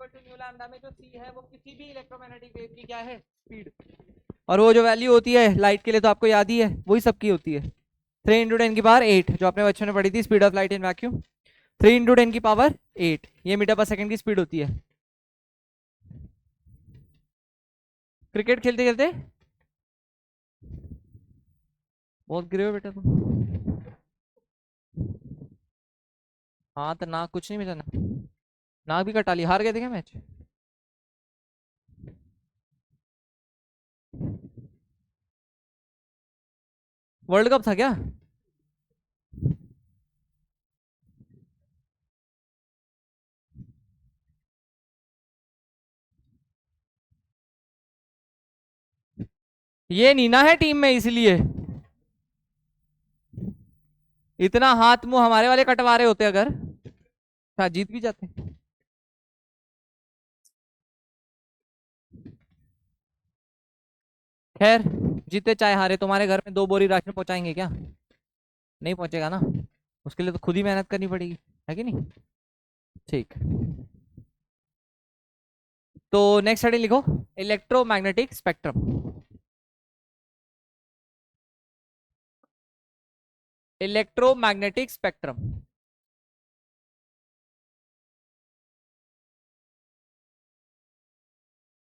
Equal to nu lambda में जो c है वो किसी भी इलेक्ट्रोमैग्नेटिक वेव की क्या है, स्पीड। और वो जो वैल्यू होती है लाइट के लिए तो आपको याद ही है, वही सबकी होती है, 3 × 10⁸ जो आपने बच्चों ने पढ़ी थी, speed of light in vacuum 3 × 10⁸ ये मीटर पर सेकंड की स्पीड होती है। क्रिकेट खेलते खेलते बहुत गिरे हो बेटा तुम। हाँ तो नाक कुछ नहीं मिला ना, नाक भी कटा ली, हार गए थे क्या मैच? वर्ल्ड कप था क्या? ये नीना है टीम में इसलिए इतना हाथ मुंह हमारे वाले कटवा रहे होते अगर शायद जीत भी जाते। खैर जीते चाहे हारे, तुम्हारे घर में 2 बोरी राशन पहुंचाएंगे क्या? नहीं पहुंचेगा ना, उसके लिए तो खुद ही मेहनत करनी पड़ेगी, है कि नहीं? ठीक, तो नेक्स्ट हेडिंग लिखो, electromagnetic spectrum. Electromagnetic spectrum,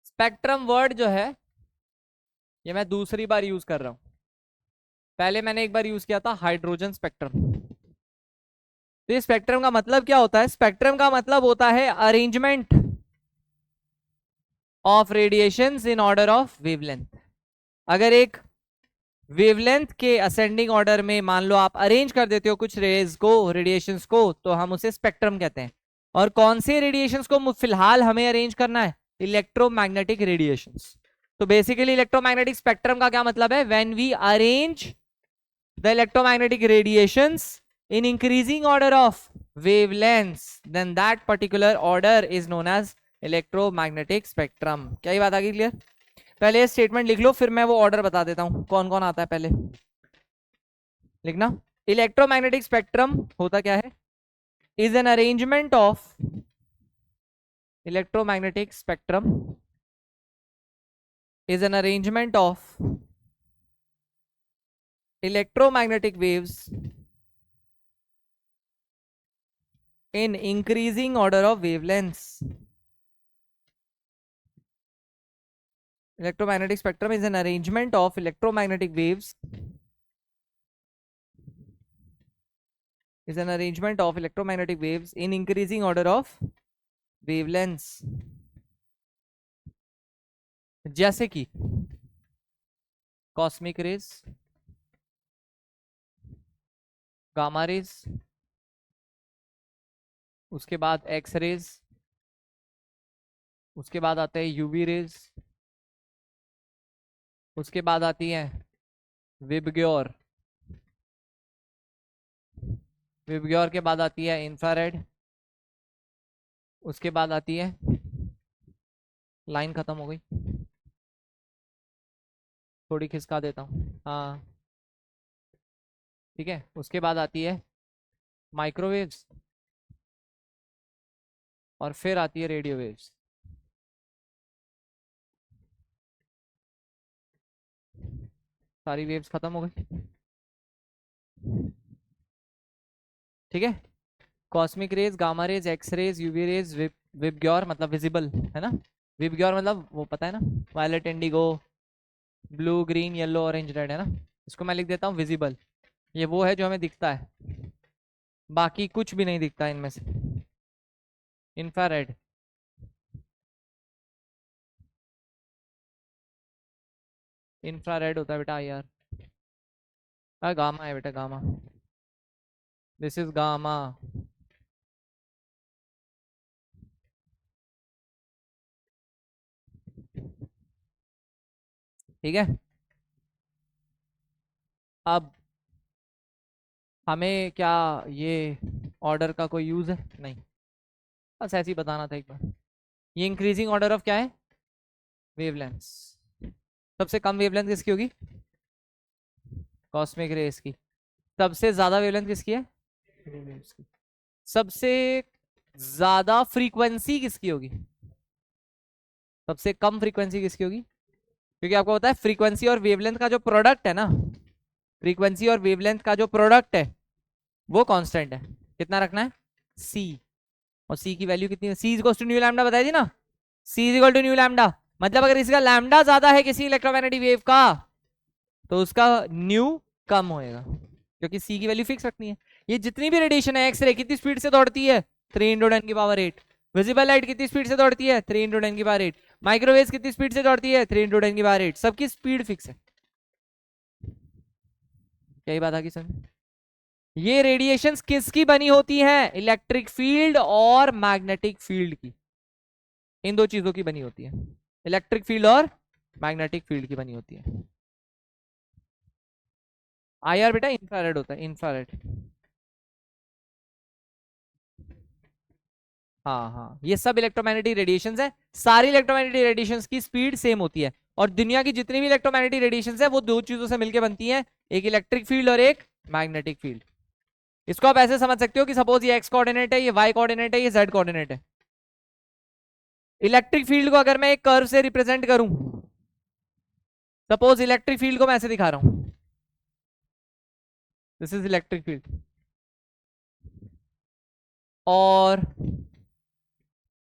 spectrum word जो है ये मैं दूसरी बार यूज कर रहा हूं, पहले मैंने एक बार यूज किया था हाइड्रोजन स्पेक्ट्रम। तो स्पेक्ट्रम का मतलब क्या होता है? स्पेक्ट्रम का मतलब होता है arrangement of radiations in order of wavelength. अगर एक वेवलेंथ के असेंडिंग ऑर्डर में मान लो आप अरेंज कर देते हो कुछ रेज को, रेडिएशंस को, तो हम उसे स्पेक्ट्रम कहते हैं। और कौन से रेडिएशंस को फिलहाल हमें अरेंज करना है? Electromagnetic radiations. तो बेसिकली इलेक्ट्रोमैग्नेटिक स्पेक्ट्रम का क्या मतलब है? When we arrange the electromagnetic radiations in increasing order of wavelengths, then that particular order is known as electromagnetic spectrum। क्या ये बात आ गई क्लियर? पहले स्टेटमेंट लिख लो, फिर मैं वो ऑर्डर बता देता हूं कौन कौन आता है। पहले लिखना, इलेक्ट्रोमैग्नेटिक स्पेक्ट्रम होता क्या है? Is an arrangement of electromagnetic spectrum is an arrangement of electromagnetic waves in increasing order of wavelengths। Electromagnetic spectrum is an arrangement of electromagnetic waves in increasing order of wavelengths, जैसे कि cosmic rays, gamma raise, उसके बाद x raise, उसके बाद आते हैं UV rays, उसके बाद आती है विबग्योर, विबग्योर के बाद आती है इंफ्रारेड, उसके बाद आती है, लाइन खत्म हो गई, थोड़ी खिसका देता हूँ, हाँ ठीक है, उसके बाद आती है माइक्रोवेव्स, और फिर आती है रेडियो वेव्स। सारी वेव्स खत्म हो गई, ठीक है। Cosmic rays, gamma rays, X rays, UV rays, VIBGYOR मतलब विजिबल है ना, विबग्योर मतलब वो पता है ना, violet, indigo, blue, green, yellow, orange, red, है ना। इसको मैं लिख देता हूँ विजिबल, ये वो है जो हमें दिखता है, बाकी कुछ भी नहीं दिखता इनमें से। इंफ्रारेड, इंफ्रारेड होता है बेटा यार, गामा है बेटा, गामा, दिस इज गामा। ठीक है, अब हमें क्या ये ऑर्डर का कोई यूज है? नहीं, बस ऐसे ही बताना था एक बार। ये इंक्रीजिंग ऑर्डर ऑफ क्या है? वेवलेंथ्स। सबसे कम वेवलेंथ किसकी होगी? कॉस्मिक रेस की। सबसे ज्यादा वेवलेंथ किसकी है? रेडियो वेव्स की। सबसे ज्यादा फ्रीक्वेंसी किसकी होगी? सबसे कम फ्रीक्वेंसी किसकी होगी? क्योंकि आपको पता है फ्रीक्वेंसी और वेवलेंथ का जो प्रोडक्ट है ना, फ्रीक्वेंसी और वेवलेंथ का जो प्रोडक्ट है वो कांस्टेंट है। कितना रखना है? सी। और सी की वैल्यू कितनी है? सी इक्वल टू न्यू लैम्डा बताई थी ना, सी इक्वल टू न्यू लैम्डा। मतलब अगर इसका लैम्डा ज्यादा है किसी इलेक्ट्रोमैग्नेटिक वेव का तो उसका न्यू कम होएगा, क्योंकि सी की वैल्यू फिक्स रखनी है। ये जितनी भी रेडिएशन है, एक्सरे कितनी स्पीड से दौड़ती है? 3 × 10⁸। विजिबल लाइट कितनी स्पीड से दौड़ती है? 3 × 10⁸। माइक्रोवेव कितनी स्पीड से दौड़ती है? 3 × 10⁸। सबकी स्पीड फिक्स है। क्या बात आगे समझ? ये रेडिएशंस किसकी बनी होती हैं? इलेक्ट्रिक फील्ड और मैग्नेटिक फील्ड की। इन दो चीजों की बनी होती है, इलेक्ट्रिक फील्ड और मैग्नेटिक फील्ड की बनी होती है। आईआर बेटा इंफ्रारेड होता है, इंफ्रारेड। हाँ हाँ, ये सब इलेक्ट्रोमैग्नेटिक रेडिएशंस है। सारी इलेक्ट्रोमैग्नेटिक रेडिएशंस की स्पीड सेम होती है, और दुनिया की जितनी भी इलेक्ट्रोमैग्नेटिक रेडिएशंस है वो दो चीजों से मिलकर बनती हैं, एक इलेक्ट्रिक फील्ड और एक मैग्नेटिक फील्ड। इसको आप ऐसे समझ सकते हो कि सपोज ये एक्स कोऑर्डिनेट है, ये वाई कोऑर्डिनेट है, ये जेड कोऑर्डिनेट है। इलेक्ट्रिक फील्ड को अगर मैं एक कर्व से रिप्रेजेंट करूं, सपोज इलेक्ट्रिक फील्ड को मैं ऐसे दिखा रहा हूं, दिस इज इलेक्ट्रिक फील्ड, और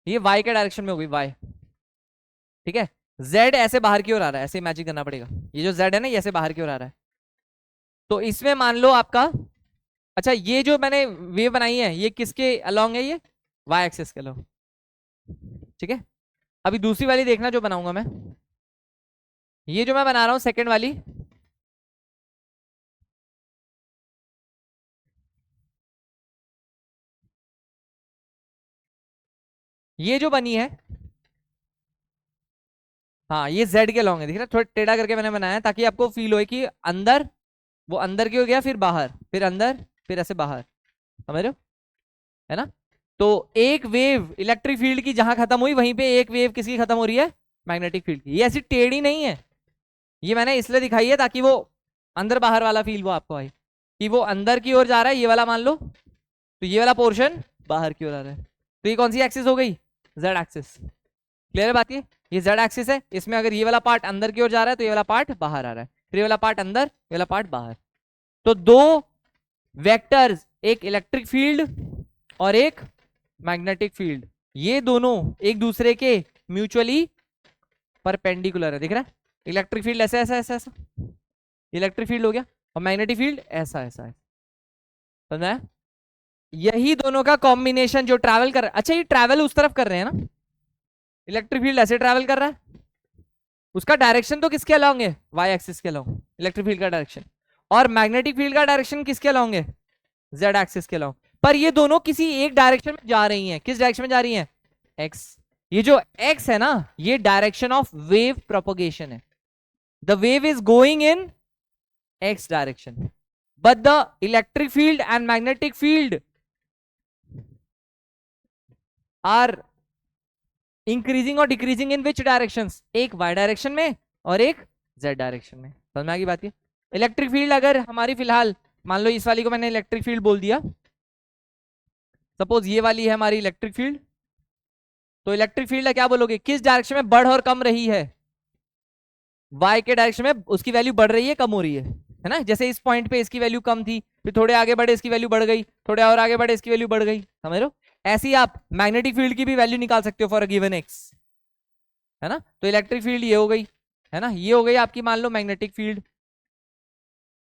ये वाई के डायरेक्शन में होगी, वाई, ठीक है। जेड ऐसे बाहर की ओर आ रहा है, ऐसे इमेजिन करना पड़ेगा, ये जो जेड है ना ये ऐसे बाहर की ओर आ रहा है। तो इसमें मान लो आपका, अच्छा ये जो मैंने वेव बनाई है ये किसके अलोंग है? ये वाई एक्सिस के अलोंग, ठीक है। अभी दूसरी वाली देखना जो बनाऊंगा मैं, ये जो मैं बना रहा हूं सेकंड वाली, ये जो बनी है, हाँ ये जेड के लॉन्ग है, दिख रहा है? थोड़ा टेढ़ा करके मैंने बनाया है ताकि आपको फील हो कि अंदर, वो अंदर की हो गया, फिर बाहर, फिर अंदर, फिर ऐसे बाहर, समझ रहे हो? है ना? तो एक वेव इलेक्ट्रिक फील्ड की जहां खत्म हुई वहीं पे एक वेव किसकी खत्म हो रही है? मैग्नेटिक फील्ड की। ये ऐसी टेढ़ी नहीं है, ये मैंने इसलिए दिखाई है ताकि वो अंदर बाहर वाला फील वो आपको आए, कि वो अंदर की ओर जा रहा है ये वाला मान लो, तो ये वाला पोर्शन बाहर की ओर आ रहा है। तो ये कौन सी एक्सिस हो गई? Z axis. क्लियर है बात? ये जेड एक्सिस है, इसमें अगर ये वाला पार्ट अंदर की ओर जा रहा है तो ये वाला पार्ट बाहर आ रहा है, फिर ये वाला पार्ट अंदर, ये वाला पार्ट बाहर। तो दो वेक्टर्स, एक इलेक्ट्रिक फील्ड और एक मैग्नेटिक फील्ड, ये दोनों एक दूसरे के म्यूचुअली परपेंडिकुलर है, दिख रहा है? इलेक्ट्रिक फील्ड ऐसा ऐसा ऐसा ऐसा, इलेक्ट्रिक फील्ड हो गया, और मैग्नेटिक फील्ड ऐसा ऐसा है, समझा है? यही दोनों का कॉम्बिनेशन जो ट्रैवल कर रहा है, अच्छा ये ट्रैवल उस तरफ कर रहे हैं ना, इलेक्ट्रिक फील्ड ऐसे ट्रैवल कर रहा है, उसका डायरेक्शन तो किसके अलोंग है? वाई एक्सिस के अलोंग, इलेक्ट्रिक फील्ड का डायरेक्शन। और मैग्नेटिक फील्ड का डायरेक्शन किसके अलोंग है? जेड एक्सिस के अलोंग। पर ये दोनों किसी एक डायरेक्शन में जा रही हैं, किस डायरेक्शन में जा रही हैं? एक्स। ये जो एक्स है ना, ये डायरेक्शन ऑफ वेव प्रोपगेशन है, the wave is going in X direction, but the electric field and magnetic field are increasing और डिक्रीजिंग इन विच डायरेक्शंस? एक वाई डायरेक्शन में और एक जेड डायरेक्शन में। समझ में आ गई बात? इलेक्ट्रिक फील्ड अगर हमारी फिलहाल मान लो इस वाली को मैंने इलेक्ट्रिक फील्ड बोल दिया, सपोज ये वाली है हमारी इलेक्ट्रिक फील्ड, तो इलेक्ट्रिक फील्ड क्या बोलोगे? किस डायरेक्शन में बढ़ और कम रही है? वाई के डायरेक्शन में उसकी वैल्यू बढ़ रही है, कम हो रही है ना? जैसे इस पॉइंट पे इसकी वैल्यू कम थी, फिर थोड़े आगे बढ़े इसकी वैल्यू बढ़ गई, थोड़े और आगे बढ़े इसकी वैल्यू बढ़ गई, समझ रहे हो? ऐसे ही आप मैग्नेटिक फील्ड की भी वैल्यू निकाल सकते हो फॉर अ गिवन एक्स, है ना? तो इलेक्ट्रिक फील्ड ये हो गई, है ना? ये हो गई आपकी मान लो मैग्नेटिक फील्ड।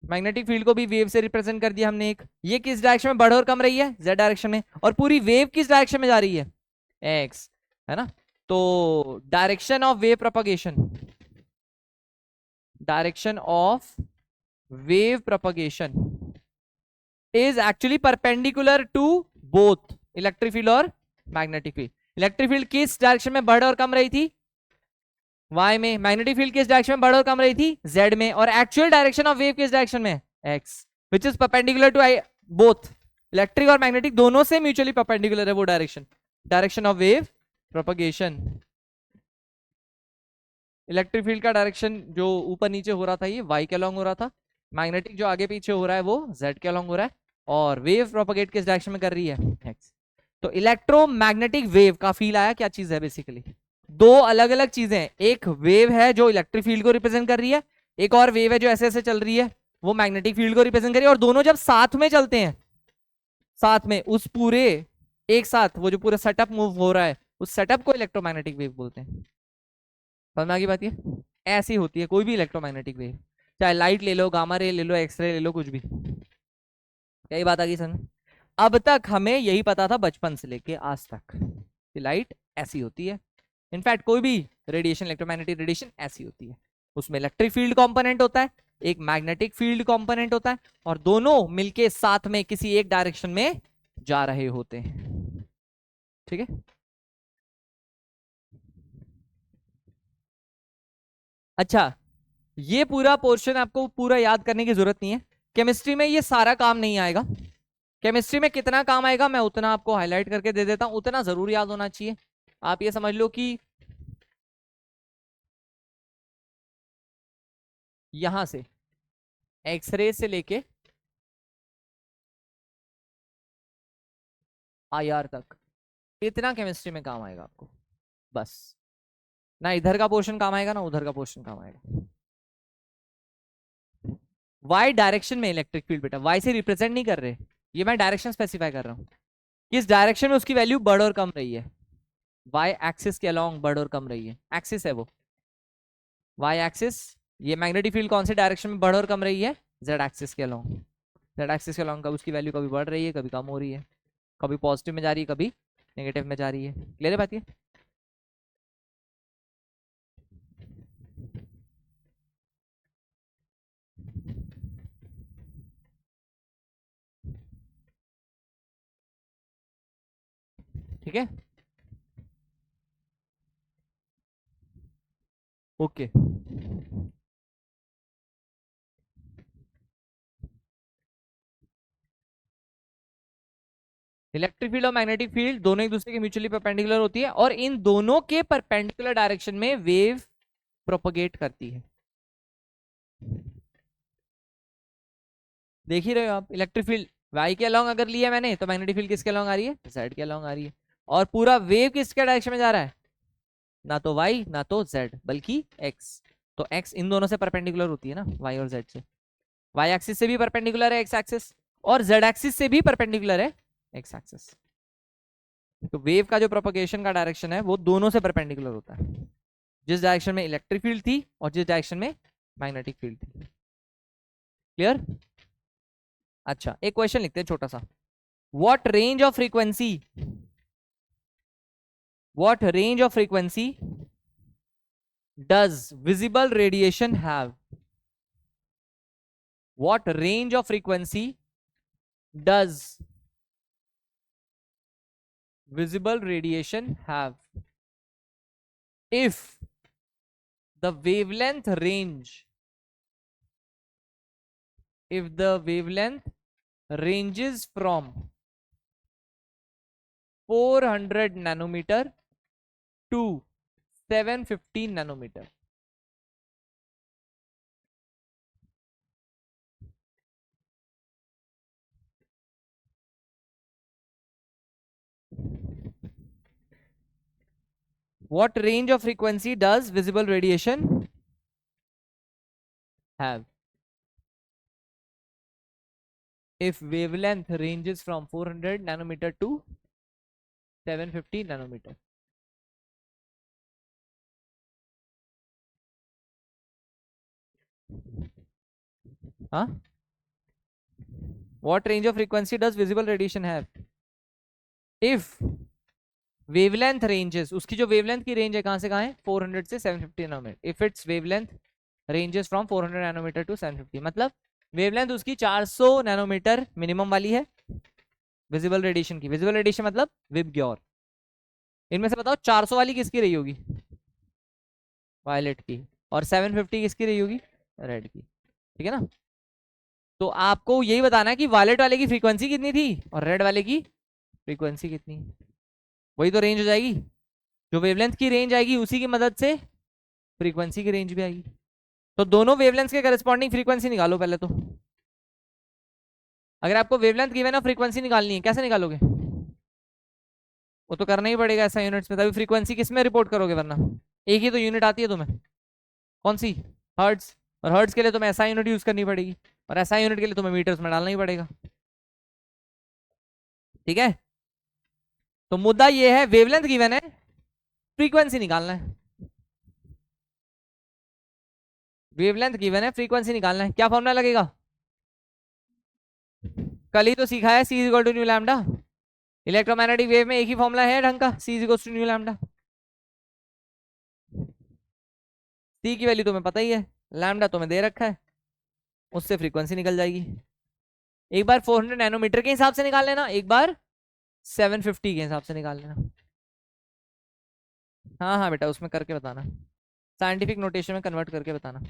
मैग्नेटिक फील्ड को भी वेव से रिप्रेजेंट कर दिया हमने एक, ये किस डायरेक्शन में बढ़ और कम रही है? जेड डायरेक्शन में। और पूरी वेव किस डायरेक्शन में जा रही है? एक्स, है ना? तो direction of wave propagation, direction of wave propagation is actually perpendicular to both electric field और मैग्नेटिक फील्ड। इलेक्ट्रिक फील्ड किस डायरेक्शन में बढ़ और कम रही थी? y में। मैग्नेटिक फील्ड किस डायरेक्शन में बढ़ और कम रही थी? z में। और एक्चुअल डायरेक्शन ऑफ वेव किस डायरेक्शन में? x, which is perpendicular to both electric और मैग्नेटिक, दोनों से म्यूचुअली परपेंडिकुलर है वो direction, direction of wave propagation. Electric field का डायरेक्शन जो ऊपर नीचे हो रहा था ये y के अलोंग हो रहा था, मैग्नेटिक जो आगे पीछे हो रहा है वो z के अलोंग हो रहा है, और वेव प्रोपगेट किस डायरेक्शन में कर रही है? x। तो इलेक्ट्रोमैग्नेटिक वेव का फील आया क्या चीज है बेसिकली? दो अलग अलग चीजें हैं, एक वेव है जो इलेक्ट्रिक फील्ड को रिप्रेजेंट कर रही है, एक और वेव है जो ऐसे ऐसे चल रही है, वो मैग्नेटिक फील्ड को रिप्रेजेंट कर रही है, और दोनों जब साथ में चलते हैं, साथ में उस पूरे एक साथ वो जो पूरा सेटअप मूव हो रहा है, उस सेटअप को इलेक्ट्रोमैग्नेटिक वेव बोलते हैं। समझ में आ गई बात? ये ऐसी होती है कोई भी इलेक्ट्रोमैग्नेटिक वेव, चाहे लाइट ले लो, गामा रे ले लो, एक्सरे ले लो, कुछ भी। यही बात आ गई समझ? अब तक हमें यही पता था बचपन से लेके आज तक कि लाइट ऐसी होती है। इनफैक्ट कोई भी रेडिएशन, इलेक्ट्रोमैग्नेटिक रेडिएशन ऐसी होती है, उसमें इलेक्ट्रिक फील्ड कंपोनेंट होता है, एक मैग्नेटिक फील्ड कंपोनेंट होता है, और दोनों मिलके साथ में किसी एक डायरेक्शन में जा रहे होते हैं। ठीक है? अच्छा, ये पूरा पोर्शन आपको पूरा याद करने की जरूरत नहीं है, केमिस्ट्री में ये सारा काम नहीं आएगा। केमिस्ट्री में कितना काम आएगा मैं उतना आपको हाईलाइट करके दे देता हूं, उतना जरूर याद होना चाहिए। आप ये समझ लो कि यहां से एक्सरे से लेके आईआर तक इतना केमिस्ट्री में काम आएगा आपको, बस। ना इधर का पोर्शन काम आएगा ना उधर का पोर्शन काम आएगा। वाई डायरेक्शन में इलेक्ट्रिक फील्ड बेटा, वाई से रिप्रेजेंट नहीं कर रहे, ये मैं डायरेक्शन स्पेसिफाई कर रहा हूं, किस डायरेक्शन में उसकी वैल्यू बढ़ और कम रही है। वाई एक्सिस के अलोंग बढ़ और कम रही है, एक्सिस है वो वाई एक्सिस। ये मैग्नेटिक फील्ड कौन से डायरेक्शन में बढ़ और कम रही है, जेड एक्सिस के अलोंग। जेड एक्सिस के अलोंग कब उसकी वैल्यू कभी बढ़ रही है कभी कम हो रही है, कभी पॉजिटिव में जा रही है कभी नेगेटिव में जा रही है। क्लियर है बात ये? ठीक है, ओके। इलेक्ट्रिक फील्ड और मैग्नेटिक फील्ड दोनों एक दूसरे के म्यूचुअली परपेंडिकुलर होती है, और इन दोनों के परपेंडिकुलर डायरेक्शन में वेव प्रोपगेट करती है। देख ही रहे हो आप, इलेक्ट्रिक फील्ड वाई के अलोंग अगर लिया मैंने, तो मैग्नेटिक फील्ड किसके अलोंग आ रही है, जेड के अलोंग आ रही है। और पूरा वेव किसके डायरेक्शन में जा रहा है, ना तो वाई ना तो जेड बल्कि एक्स। तो एक्स इन दोनों से परपेंडिकुलर होती है ना, वाई और जेड से। वाई एक्सिस से भी परपेंडिकुलर है एक्स एक्सिस, और जेड एक्सिस से भी परपेंडिकुलर है एक्स एक्सिस। तो वेव का जो प्रोपगेशन का डायरेक्शन है वो दोनों से परपेंडिकुलर होता है, जिस डायरेक्शन में इलेक्ट्रिक फील्ड थी और जिस डायरेक्शन में मैग्नेटिक फील्ड थी। क्लियर? अच्छा, एक क्वेश्चन लिखते हैं छोटा सा। What range of frequency, what range of frequency does visible radiation have, what range of frequency does visible radiation have if the wavelength range, if the wavelength ranges from 400 nanometer to 750 nanometer. What range of frequency does visible radiation have if wavelength ranges from 400 nanometer to 750 nanometer? Huh? What range of frequency does visible radiation have if wavelength ranges, उसकी जो wavelength की range है कहां से कहां है, 400 से 750 nanometre. If its wavelength ranges from 400 nanometre to 750, मतलब वेवलेंथ उसकी 400 नैनोमीटर मिनिमम वाली है विजिबल रेडिएशन की। विजिबल रेडिएशन मतलब विबग्योर। इनमें से बताओ 400 वाली किसकी रही होगी, वायलेट की, और 750 किसकी रही होगी, रेड की। ठीक है ना? तो आपको यही बताना है कि वायलेट वाले की फ्रीक्वेंसी कितनी थी और रेड वाले की फ्रीक्वेंसी कितनी, वही तो रेंज हो जाएगी। जो वेवलेंथ की रेंज आएगी उसी की मदद से फ्रीक्वेंसी की रेंज भी आएगी। तो दोनों वेवलेंथ के करस्पॉन्डिंग फ्रीक्वेंसी निकालो पहले तो। अगर आपको वेवलेंथ गिवन है, फ्रीक्वेंसी निकालनी है, कैसे निकालोगे? वो तो करना ही पड़ेगा ऐसा यूनिट्स में, तभी फ्रीक्वेंसी किस में रिपोर्ट करोगे, वरना एक ही तो यूनिट आती है तुम्हें, कौन सी, हर्ट्ज। और हर्ट्ज के लिए तुम्हें ऐसा यूनिट यूज करनी पड़ेगी, और ऐसा यूनिट के लिए तुम्हें मीटर्स में डालना ही पड़ेगा। ठीक है, तो मुद्दा ये है, वेवलेंथ गिवन है, फ्रीक्वेंसी निकालना है। वेवलेंथ गिवन है, फ्रीक्वेंसी निकालना है, क्या फॉर्मूला लगेगा, कल ही तो सीखा है, C is equal to nu lambda. Electromagnetic wave में एक ही फॉर्मूला है ढंग का, C is equal to nu lambda. C की वैल्यू तुम्हें पता ही है, लैम्डा तुम्हें दे रखा है, उससे फ्रीक्वेंसी निकल जाएगी। एक बार 400 नैनोमीटर के हिसाब से निकाल लेना, एक बार 750 के हिसाब से निकाल लेना। हाँ हाँ बेटा, उसमें करके बताना, साइंटिफिक नोटेशन में कन्वर्ट करके बताना।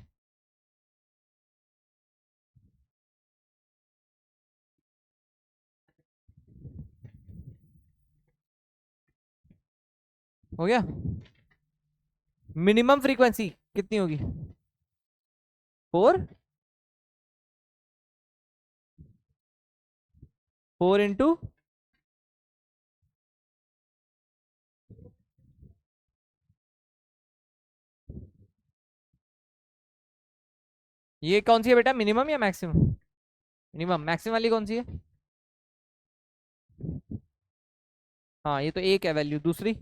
हो गया। मिनिमम फ्रीक्वेंसी कितनी होगी, 4 इंटू, ये कौन सी है बेटा, मिनिमम या मैक्सिमम, मिनिमम, मैक्सिमम वाली कौन सी है, हाँ ये तो एक है वैल्यू, दूसरी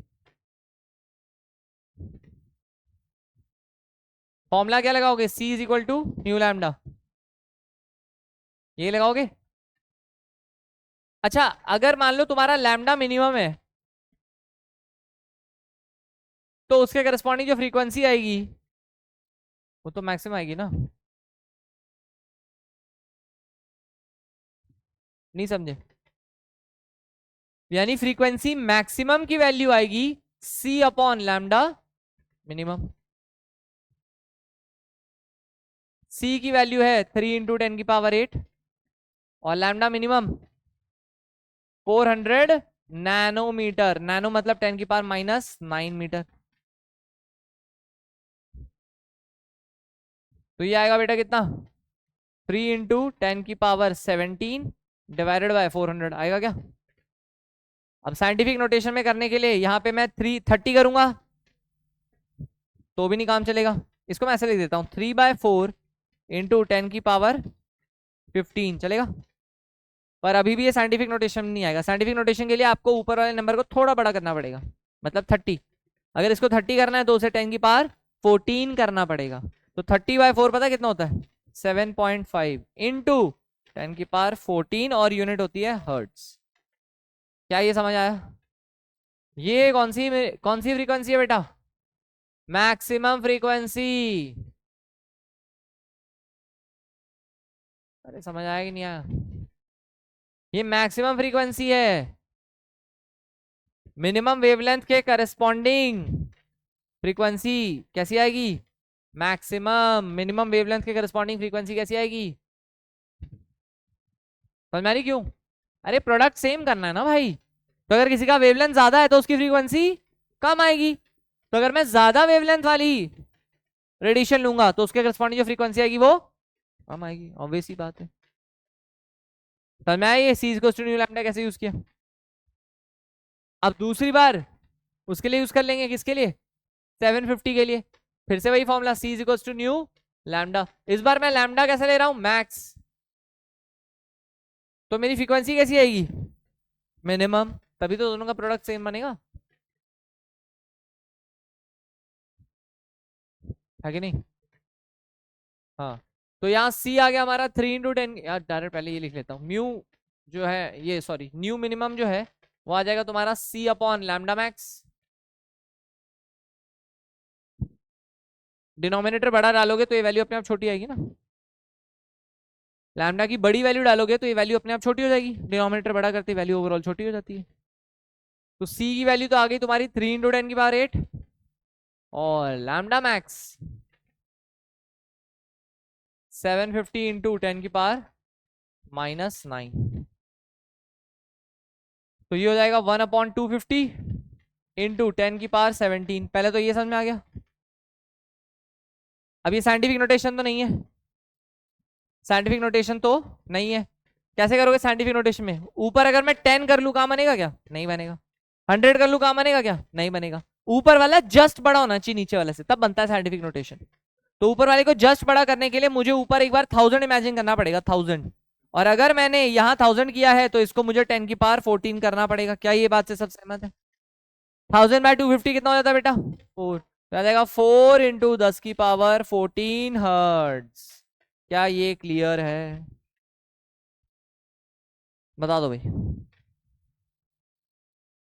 फॉर्मूला क्या लगाओगे, C is equal to nu lambda, ये लगाओगे। अच्छा, अगर मान लो तुम्हारा लैम्डा मिनिमम है, तो उसके करस्पॉन्डिंग जो फ्रीक्वेंसी आएगी वो तो मैक्सिमम आएगी ना, नहीं समझे, यानी फ्रीक्वेंसी मैक्सिमम की वैल्यू आएगी सी अपॉन लैम्डा मिनिमम। सी की वैल्यू है 3 इंटू 10⁸, और लैम्डा मिनिमम 400 नैनोमीटर, नैनो मतलब 10⁻⁻9 मीटर। तो ये आएगा बेटा कितना, 3 इंटू 10⁻17 डिवाइडेड बाय 400 आएगा क्या। अब साइंटिफिक नोटेशन में करने के लिए यहाँ पे मैं 330 करूंगा तो भी नहीं काम चलेगा, इसको मैं ऐसे लिख देता हूँ, 3/4 इंटू 10⁻15 चलेगा। पर अभी भी ये साइंटिफिक नोटेशन नहीं आएगा, साइंटिफिक नोटेशन के लिए आपको ऊपर वाले नंबर को थोड़ा बड़ा करना पड़ेगा, मतलब 30। अगर इसको 30 करना है तो उसे 10⁻14 करना पड़ेगा। तो 30/4 पता कितना होता है, 7.5 इंटू 10⁻14, और यूनिट होती है हर्ट्स। क्या ये समझ आया, ये कौन सी फ्रीक्वेंसी है बेटा, मैक्सिमम फ्रीक्वेंसी। अरे समझ आया कि नहीं आया, ये मैक्सिमम फ्रीक्वेंसी है, मिनिमम वेवलेंथ के करस्पॉन्डिंग फ्रीक्वेंसी कैसी आएगी, मैक्सिमम, मिनिमम वेवलेंथ के करस्पॉन्डिंग फ्रीक्वेंसी कैसी आएगी, समझ में आ रही क्यों, अरे प्रोडक्ट सेम करना है ना भाई। तो अगर किसी का वेवलेंथ ज्यादा है तो उसकी फ्रीक्वेंसी कम आएगी, तो अगर मैं ज्यादा वेवलेंथ वाली रेडिएशन लूंगा तो उसके करस्पॉन्डिंग जो फ्रीक्वेंसी आएगी वो कम आएगी, ऑब्वियस ही बात है। समझ में आया ये सी इक्वल्स टू न्यू लैम्डा कैसे यूज किया। अब दूसरी बार उसके लिए यूज कर लेंगे, किसके लिए, 750 के लिए, फिर से वही formula, c equals to nu lambda. इस बार मैं लैम्डा कैसे ले रहा हूं, मैक्स, तो मेरी फ्रीक्वेंसी कैसी आएगी, मिनिमम, तभी तो दोनों का प्रोडक्ट सेम बनेगा, है कि नहीं। हाँ, तो यहाँ सी आ गया हमारा 3 इंटू 10, यार डायरेक्ट पहले ये लिख लेता हूँ, म्यू जो है, ये सॉरी न्यू मिनिमम जो है वो आ जाएगा तुम्हारा सी अपॉन लैम्डा मैक्स। डिनोमिनेटर बड़ा डालोगे तो ये वैल्यू अपने आप छोटी आएगी ना, लैम्डा की बड़ी वैल्यू डालोगे तो ये वैल्यू अपने आप छोटी हो जाएगी, डिनोमिनेटर बड़ा करते वैल्यू ओवरऑल छोटी हो जाती है। तो सी की वैल्यू तो आ गई तुम्हारी 3 इंटू 10⁸, और लैम्डा मैक्स 750 इंटू 10⁻⁻9, तो ये हो जाएगा 1/250 इंटू 10⁻17। पहले तो ये समझ में आ गया। अब ये साइंटिफिक नोटेशन तो नहीं है, साइंटिफिक नोटेशन तो नहीं है, कैसे करोगे साइंटिफिक नोटेशन में, ऊपर अगर मैं 10 कर लू काम बनेगा क्या, नहीं बनेगा, 100 कर लू, काम बनेगा क्या? नहीं बनेगा। ऊपर वाला जस्ट बड़ा होना चाहिए नीचे वाले से, तब बनता है साइंटिफिक नोटेशन। तो ऊपर वाले को जस्ट बड़ा करने के लिए मुझे ऊपर एक बार 1000 इमेजिन करना पड़ेगा, 1000। और अगर मैंने यहाँ 1000 किया है तो इसको मुझे 10 की पावर 14 करना पड़ेगा। क्या ये बात से सब सहमत है? 1000/250 कितना हो जाता है बेटा? 4। तो आ जाएगा 4 × 10 की पावर 14 हर्ट्ज। क्या ये क्लियर है? बता दो भाई।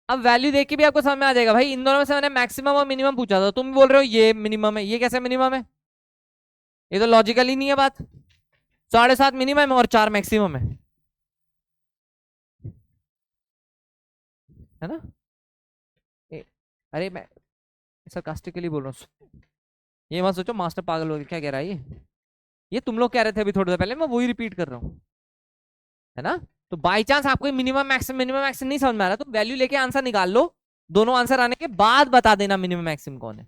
अब वैल्यू देख के भी आपको समझ में आ जाएगा भाई। इन दोनों में से मैंने मैक्सिमम और मिनिमम पूछा था, तुम बोल रहे हो ये मिनिमम है, ये कैसे मिनिमम है? ये तो लॉजिकल ही नहीं है बात। 7.5 मिनिमम है और 4 मैक्सिमम है ना? अरे मैं सरकास्टिकली बोल रहा हूँ, ये मत सोचो मास्टर पागल हो गया क्या कह रहा है ये तुम लोग कह रहे थे अभी थोड़ी देर पहले, मैं वही रिपीट कर रहा हूँ, है ना? तो बाई चांस आपको मिनिमम मैक्सिमम नहीं समझ में आ रहा तो वैल्यू लेके आंसर निकाल लो। दोनों आंसर आने के बाद बता देना मिनिमम मैक्सिमम कौन है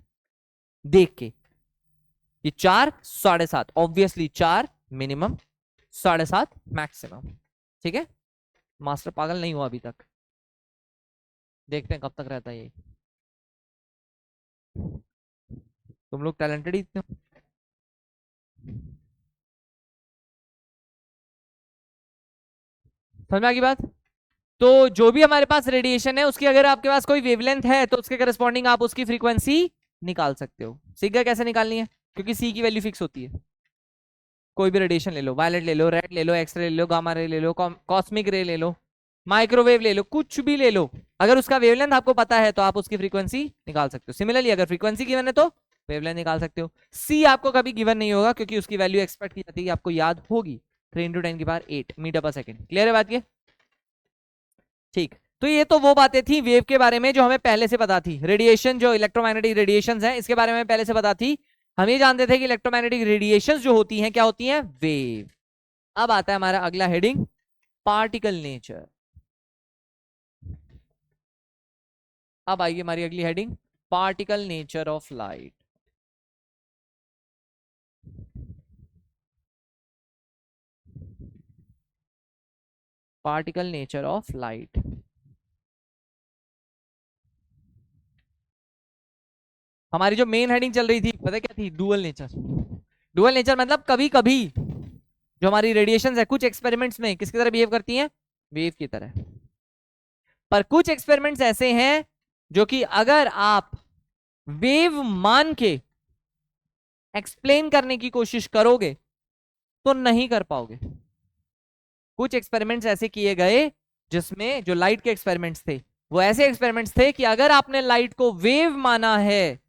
देख के। ये 4 7.5 ऑब्वियसली 4 मिनिमम, 7.5 मैक्सिमम। ठीक है, मास्टर पागल नहीं हुआ अभी तक, देखते हैं कब तक रहता है ये। तुम लोग टैलेंटेड ही इतने हो। समझ में आ गई बात? तो जो भी हमारे पास रेडिएशन है उसकी अगर आपके पास कोई वेवलेंथ है तो उसके करस्पॉन्डिंग आप उसकी फ्रीक्वेंसी निकाल सकते हो। सीख गए कैसे निकालनी है? क्योंकि सी की वैल्यू फिक्स होती है। कोई भी रेडिएशन ले लो, वायलेट ले लो, रेड ले लो, एक्सरे ले लो, गामा रे ले लो, कॉस्मिक रे ले लो, माइक्रोवेव ले लो, कुछ भी ले लो, अगर उसका वेवलेंथ आपको पता है तो आप उसकी फ्रीक्वेंसी निकाल सकते हो। सिमिलरली अगर फ्रीक्वेंसी गिवन है तो वेवलेंथ निकाल सकते हो। सी आपको कभी गिवन नहीं होगा क्योंकि उसकी वैल्यू एक्सपेक्ट की जाती है, आपको याद होगी 3 × 10⁸ मीटर पर सेकेंड। क्लियर है बात ये? ठीक। तो ये तो वो बातें थी वेव के बारे में जो हमें पहले से पता थी। रेडिएशन जो इलेक्ट्रोमैग्नेटिक रेडिएशंस हैं इसके बारे में पहले से पता थी। हम ये जानते थे कि इलेक्ट्रोमैग्नेटिक रेडिएशंस जो होती हैं क्या होती हैं? वेव। अब आता है हमारा अगला हेडिंग, पार्टिकल नेचर। अब आएगी हमारी अगली heading, particle nature of light. Particle nature of light. हमारी जो मेन हेडिंग चल रही थी पता क्या थी? Dual nature. डुअल नेचर मतलब कभी कभी जो हमारी रेडिएशन है कुछ एक्सपेरिमेंट्स में किसकी तरह बिहेव करती हैं? वेव की तरह। पर कुछ एक्सपेरिमेंट्स ऐसे हैं जो कि अगर आप वेव मान के एक्सप्लेन करने की कोशिश करोगे तो नहीं कर पाओगे। कुछ एक्सपेरिमेंट्स ऐसे किए गए जिसमें जो लाइट के एक्सपेरिमेंट्स थे वो ऐसे एक्सपेरिमेंट्स थे कि अगर आपने लाइट को वेव माना है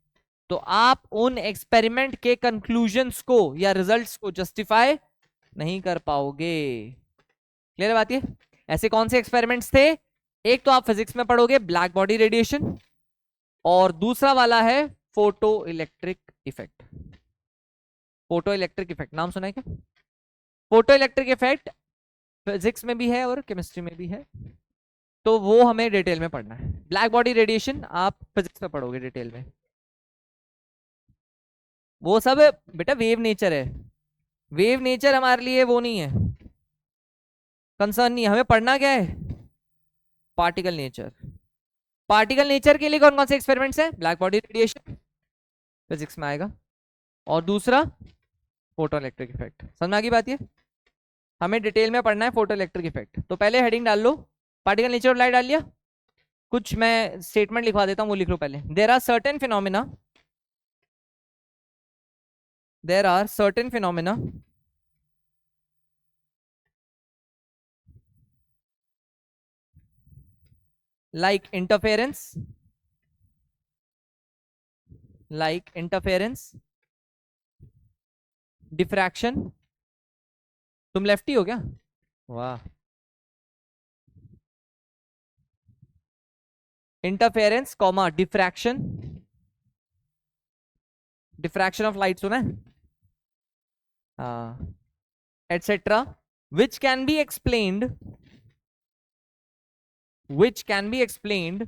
तो आप उन एक्सपेरिमेंट के कंक्लूजन्स को या रिजल्ट्स को जस्टिफाई नहीं कर पाओगे। क्लियर है बात ये? ऐसे कौन से एक्सपेरिमेंट्स थे? एक तो आप फिजिक्स में पढ़ोगे ब्लैक बॉडी रेडिएशन, और दूसरा वाला है photo electric effect. Photo electric effect नाम सुना है क्या? फोटो इलेक्ट्रिक इफेक्ट फिजिक्स में भी है और केमिस्ट्री में भी है, तो वो हमें डिटेल में पढ़ना है। ब्लैक बॉडी रेडिएशन आप फिजिक्स में पढ़ोगे डिटेल में। वो सब बेटा वेव नेचर है। वेव नेचर हमारे लिए वो नहीं है, कंसर्न नहीं है। हमें पढ़ना क्या है? Particle nature. पार्टिकल नेचर के लिए कौन कौन से एक्सपेरिमेंट्स हैं? ब्लैक बॉडी रेडिएशन फिजिक्स में आएगा, और दूसरा फोटो इलेक्ट्रिक इफेक्ट। समझ में आ गई बात ये? हमें डिटेल में पढ़ना है फोटो इलेक्ट्रिक इफेक्ट। तो पहले हेडिंग डाल लो, पार्टिकल नेचर ऑफ लाइट डाल लिया। कुछ मैं स्टेटमेंट लिखवा देता हूं, वो लिख लो पहले। There are certain phenomena, there are certain phenomena like interference, diffraction। तुम लेफ्टी हो क्या? वाह। Interference comma diffraction, diffraction of light सुना है? हाँ, etcetera, which can be explained, which can be explained,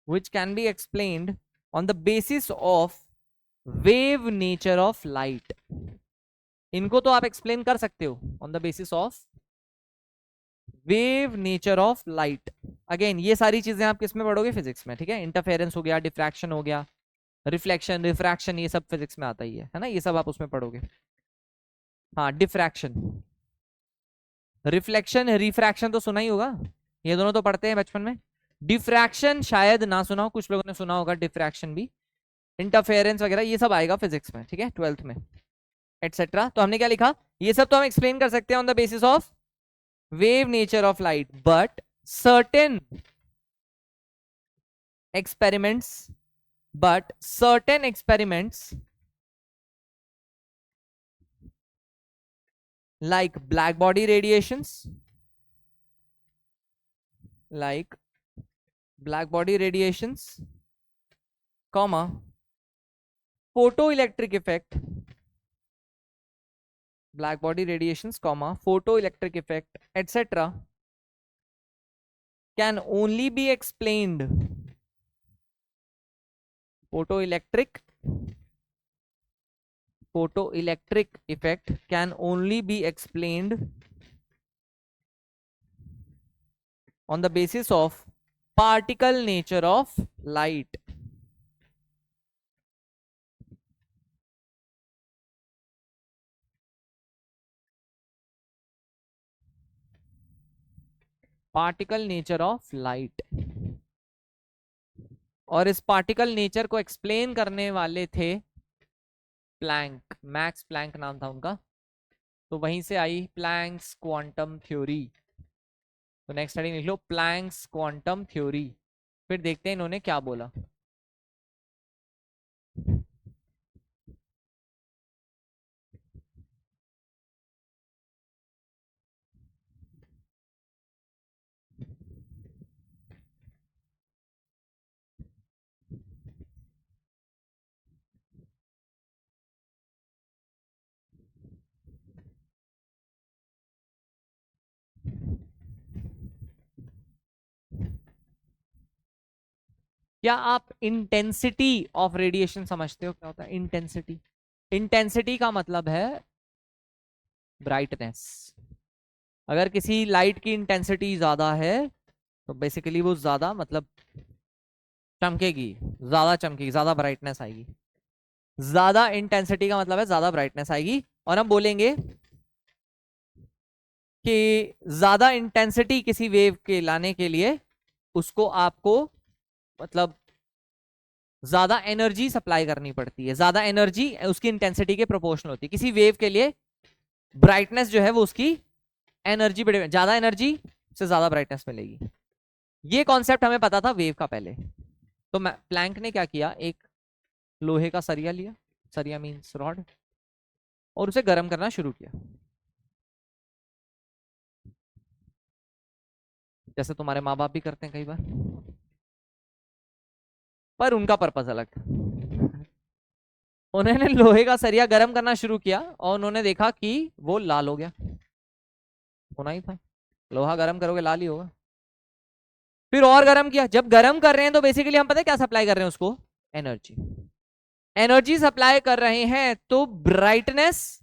which can be explained on the basis of wave nature of light। इनको तो आप एक्सप्लेन कर सकते हो on the basis of wave nature of light. Again ये सारी चीजें आप किसमें पढ़ोगे? फिजिक्स में, ठीक है। इंटरफेरेंस हो गया, डिफ्रैक्शन हो गया, रिफ्लेक्शन, रिफ्रैक्शन, ये सब फिजिक्स में आता ही है ना, ये सब आप उसमें पढ़ोगे। हाँ, डिफ्रैक्शन, रिफ्लेक्शन, रिफ्रैक्शन तो सुना ही होगा, ये दोनों तो पढ़ते हैं बचपन में। डिफ्रैक्शन शायद ना सुना हो, कुछ लोगों ने सुना होगा डिफ्रैक्शन भी। इंटरफेरेंस वगैरह ये सब आएगा फिजिक्स में, ठीक है, 12th में, एटसेट्रा। तो हमने क्या लिखा? ये सब तो हम एक्सप्लेन कर सकते हैं on the basis of wave nature of light, but certain experiments but certain experiments like black body radiations, like black body radiations, comma photoelectric effect, black body radiations, comma photoelectric effect, etc. can only be explained, photoelectric effect can only be explained on the basis of particle nature of light. Particle nature of light. और इस particle nature को explain करने वाले थे Planck, max Planck नाम था उनका। तो वहीं से आई प्लैंक्स क्वांटम थ्योरी। तो नेक्स्ट स्टडी लिख लो, प्लैंक्स क्वांटम थ्योरी। फिर देखते हैं इन्होंने क्या बोला। क्या आप इंटेंसिटी ऑफ रेडिएशन समझते हो? क्या होता है इंटेंसिटी? इंटेंसिटी का मतलब है ब्राइटनेस। अगर किसी लाइट की इंटेंसिटी ज्यादा है तो बेसिकली वो ज्यादा मतलब चमकेगी, ज्यादा चमकेगी, ज्यादा ब्राइटनेस आएगी। ज्यादा इंटेंसिटी का मतलब है ज्यादा ब्राइटनेस आएगी। और हम बोलेंगे कि ज्यादा इंटेंसिटी किसी वेव के लाने के लिए उसको आपको मतलब ज्यादा एनर्जी सप्लाई करनी पड़ती है। ज्यादा एनर्जी उसकी इंटेंसिटी के प्रोपोर्शनल होती है। किसी वेव के लिए ब्राइटनेस जो है वो उसकी एनर्जी, ज्यादा एनर्जी से ज्यादा ब्राइटनेस मिलेगी। ये कॉन्सेप्ट हमें पता था वेव का पहले। तो प्लैंक ने क्या किया, एक लोहे का सरिया लिया, सरिया मींस रॉड, और उसे गर्म करना शुरू किया। जैसे तुम्हारे माँ बाप भी करते हैं कई बार, पर उनका पर्पस अलग था। उन्होंने लोहे का सरिया गर्म करना शुरू किया और उन्होंने देखा कि वो लाल हो गया। होना ही था, लोहा गर्म करोगे लाल ही होगा। फिर और गर्म किया। जब गर्म कर रहे हैं तो बेसिकली हम पता है क्या सप्लाई कर रहे हैं उसको? एनर्जी। एनर्जी सप्लाई कर रहे हैं तो ब्राइटनेस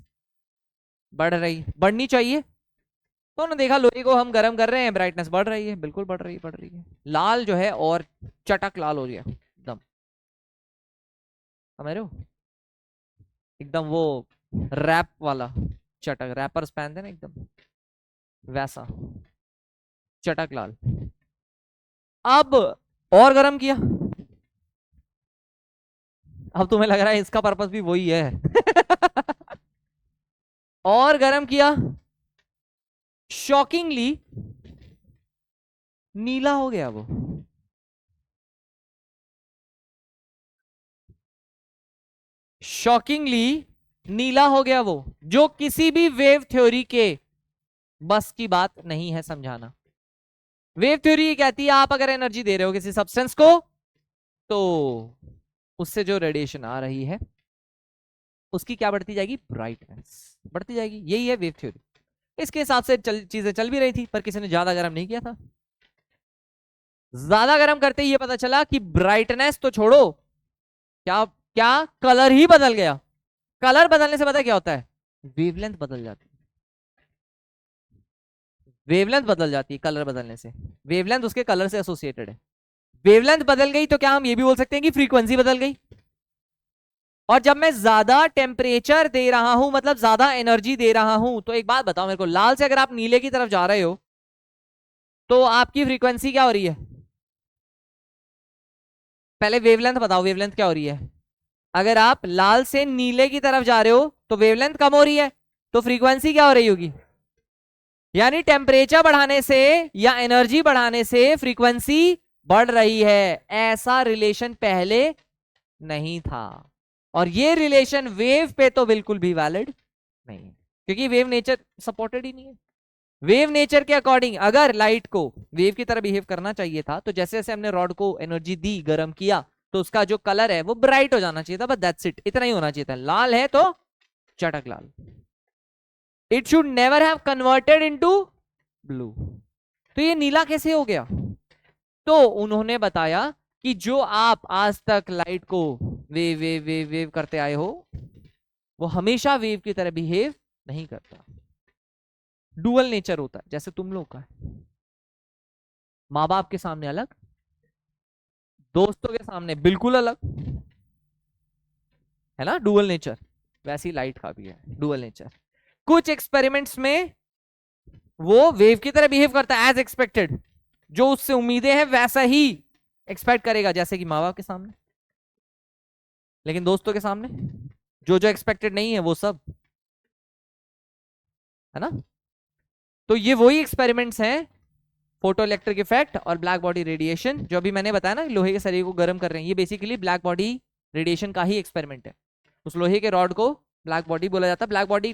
बढ़ रही, बढ़नी चाहिए। तो उन्होंने देखा लोहे को हम गर्म कर रहे हैं, ब्राइटनेस बढ़ रही है, बिल्कुल बढ़ रही है, बढ़ रही है। लाल जो है और चटक लाल हो गया एकदम, समझ रहे हो? एकदम वो रैप वाला चटक, रैपर्स पहनते ना एकदम वैसा चटक लाल। अब और गर्म किया। अब तुम्हें लग रहा है इसका पर्पस भी वही है। और गर्म किया, शॉकिंगली नीला हो गया वो। शॉकिंगली नीला हो गया वो, जो किसी भी वेव थ्योरी के बस की बात नहीं है समझाना। वेव थ्योरी ये कहती है आप अगर एनर्जी दे रहे हो किसी सब्सटेंस को तो उससे जो रेडिएशन आ रही है उसकी क्या बढ़ती जाएगी? ब्राइटनेस बढ़ती जाएगी। यही है वेव थ्योरी। इसके हिसाब से चीजें चल भी रही थी, पर किसी ने ज्यादा गर्म नहीं किया था। ज्यादा गर्म करते ही ये पता चला कि ब्राइटनेस तो छोड़ो, क्या क्या कलर ही बदल गया। कलर बदलने से पता क्या होता है? वेवलेंथ बदल जाती है। वेवलेंथ बदल जाती है कलर बदलने से, वेवलेंथ उसके कलर से एसोसिएटेड है। वेवलेंथ बदल गई तो क्या हम ये भी बोल सकते हैं कि फ्रीक्वेंसी बदल गई। और जब मैं ज्यादा टेम्परेचर दे रहा हूं मतलब ज्यादा एनर्जी दे रहा हूं, तो एक बात बताओ मेरे को, लाल से अगर आप नीले की तरफ जा रहे हो तो आपकी फ्रीक्वेंसी क्या हो रही है? पहले वेवलेंथ बताओ, वेवलेंथ क्या हो रही है? अगर आप लाल से नीले की तरफ जा रहे हो तो वेवलेंथ कम हो रही है, तो फ्रीक्वेंसी क्या हो रही होगी? यानी टेम्परेचर बढ़ाने से या एनर्जी बढ़ाने से फ्रीक्वेंसी बढ़ रही है। ऐसा रिलेशन पहले नहीं था, और ये रिलेशन वेव पे तो बिल्कुल भी वैलिड नहीं है, क्योंकि वेव नेचर सपोर्टेड ही नहीं है। वेव नेचर के अकॉर्डिंग अगर लाइट को वेव की तरह बिहेव करना चाहिए था, तो जैसे जैसे हमने रॉड को एनर्जी दी, गर्म किया, तो उसका जो कलर है वो ब्राइट हो जाना चाहिए था, बस दैट्स इट, इतना ही होना चाहिए था। लाल है तो चटक लाल, it should never have converted into blue. तो ये नीला कैसे हो गया? तो उन्होंने बताया कि जो आप आज तक लाइट को वेव वेव वेव वेव करते आए हो, वो हमेशा वेव की तरह बिहेव नहीं करता। डुअल नेचर होता है, जैसे तुम लोग का है। माँ बाप के सामने अलग, दोस्तों के सामने बिल्कुल अलग, है ना डुअल नेचर। वैसी लाइट का भी है डुअल नेचर। कुछ एक्सपेरिमेंट्स में वो वेव की तरह बिहेव करता है एज एक्सपेक्टेड, जो उससे उम्मीदें हैं वैसा ही एक्सपेक्ट करेगा, जैसे कि माँ बाप के सामने। लेकिन दोस्तों के सामने जो जो एक्सपेक्टेड नहीं है वो सब, है ना। तो ये वही एक्सपेरिमेंट्स हैं, फोटो इलेक्ट्रिक इफेक्ट और ब्लैक बॉडी रेडिएशन, जो अभी मैंने बताया ना लोहे के शरीर को गर्म कर रहे हैं, ये बेसिकली ब्लैक बॉडी रेडिएशन का ही एक्सपेरिमेंट है। उस लोहे के रॉड को ब्लैक बॉडी बोला जाता है। Black body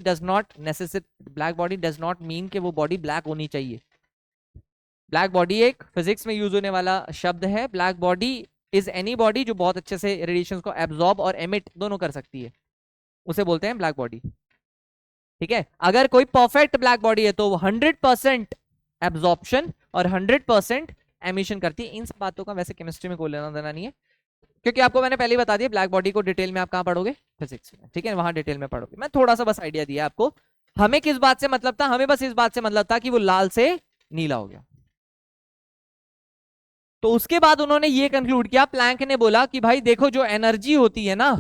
does not mean कि वो बॉडी ब्लैक होनी चाहिए। ब्लैक बॉडी एक फिजिक्स में यूज होने वाला शब्द है। Black body is any body जो बहुत अच्छे से रेडिएशन को एब्जॉर्ब और एमिट दोनों कर सकती है, उसे बोलते हैं ब्लैक बॉडी। ठीक है, अगर कोई परफेक्ट ब्लैक बॉडी है तो वो 100% एब्जॉर्प्शन और 100% एमिशन करती है। इन सब बातों का वैसे केमिस्ट्री में कोई लेना देना नहीं है, क्योंकि आपको मैंने पहले ही बता दिया ब्लैक बॉडी को डिटेल में आप कहां पढ़ोगे, फिजिक्स में। ठीक है, वहां डिटेल में पढ़ोगे। मैं थोड़ा सा बस आइडिया दिया आपको। हमें किस बात से मतलब था? हमें बस इस बात से मतलब था कि वो लाल से नीला हो गया। तो उसके बाद उन्होंने ये कंक्लूड किया, प्लैंक ने बोला कि भाई देखो, जो एनर्जी होती है ना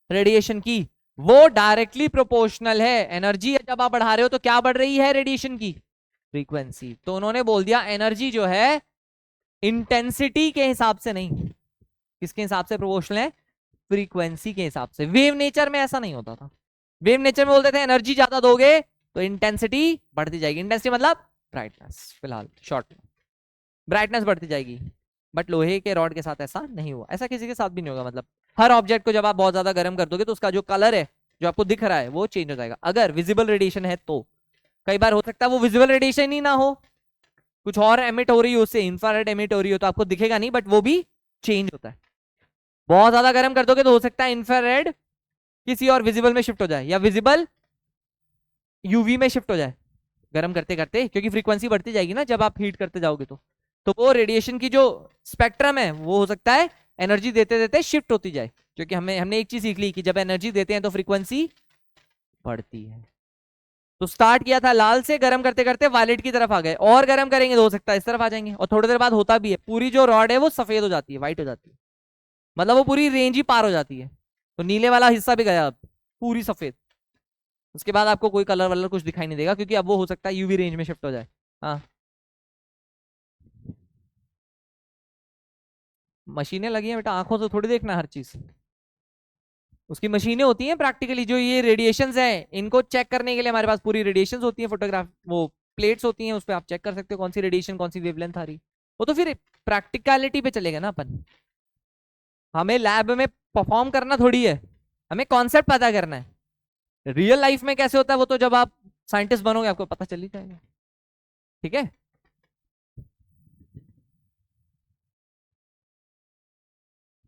रेडिएशन की, वो डायरेक्टली प्रोपोर्शनल है। एनर्जी जब आप बढ़ा रहे हो तो क्या बढ़ रही है? रेडिएशन की फ्रीक्वेंसी। तो उन्होंने बोल दिया एनर्जी जो है इंटेंसिटी के हिसाब से नहीं, किसके हिसाब से प्रोपोर्शनल है? फ्रीक्वेंसी के हिसाब से। वेव नेचर में ऐसा नहीं होता था। वेव नेचर में बोलते थे एनर्जी ज्यादा दोगे तो इंटेंसिटी बढ़ती जाएगी। इंटेंसिटी मतलब ब्राइटनेस, फिलहाल शॉर्ट में ब्राइटनेस बढ़ती जाएगी। बट लोहे के रॉड के साथ ऐसा नहीं हुआ, ऐसा किसी के साथ भी नहीं होगा। मतलब हर ऑब्जेक्ट को जब आप बहुत ज्यादा गर्म कर दोगे तो उसका जो कलर है जो आपको दिख रहा है वो चेंज हो जाएगा, अगर विजिबल रेडिएशन है तो। कई बार हो सकता है वो विजिबल रेडिएशन ही ना हो, कुछ और एमिट हो रही हो, उससे इंफ्रारेड एमिट हो रही हो, तो आपको दिखेगा नहीं, बट वो भी चेंज होता है। बहुत ज्यादा गर्म कर दोगे तो हो सकता है इंफ्रारेड किसी और विजिबल में शिफ्ट हो जाए, या विजिबल यूवी में शिफ्ट हो जाए गर्म करते करते, क्योंकि फ्रीक्वेंसी बढ़ती जाएगी ना जब आप हीट करते जाओगे। तो वो रेडिएशन की जो स्पेक्ट्रम है वो हो सकता है एनर्जी देते देते शिफ्ट होती जाए, क्योंकि हमने एक चीज सीख ली कि जब एनर्जी देते हैं तो फ्रीक्वेंसी बढ़ती है। तो स्टार्ट किया था लाल से, गर्म करते करते वायलेट की तरफ आ गए, और गर्म करेंगे तो हो सकता है इस तरफ आ जाएंगे, और थोड़ी देर बाद होता भी है, पूरी जो रॉड है वो सफेद हो जाती है, व्हाइट हो जाती है, मतलब वो पूरी रेंज ही पार हो जाती है। तो नीले वाला हिस्सा भी गया अब, पूरी सफेद। उसके बाद आपको कोई कलर वलर कुछ दिखाई नहीं देगा, क्योंकि अब वो हो सकता है यूवी रेंज में शिफ्ट हो जाए। हाँ, मशीनें लगी हैं बेटा, आंखों से थोड़ी देखना हर चीज। उसकी मशीनें होती हैं प्रैक्टिकली, जो ये रेडिएशंस हैं इनको चेक करने के लिए हमारे पास पूरी रेडिएशंस होती हैं, फोटोग्राफ वो प्लेट्स होती हैं, उस पर आप चेक कर सकते हो कौन सी रेडिएशन कौन सी वेवलेंथ आ रही। वो तो फिर प्रैक्टिकलिटी पे चलेगा ना अपन, हमें लैब में परफॉर्म करना थोड़ी है, हमें कॉन्सेप्ट पता करना है। रियल लाइफ में कैसे होता है वो तो जब आप साइंटिस्ट बनोगे आपको पता चल ही जाएगा। ठीक है,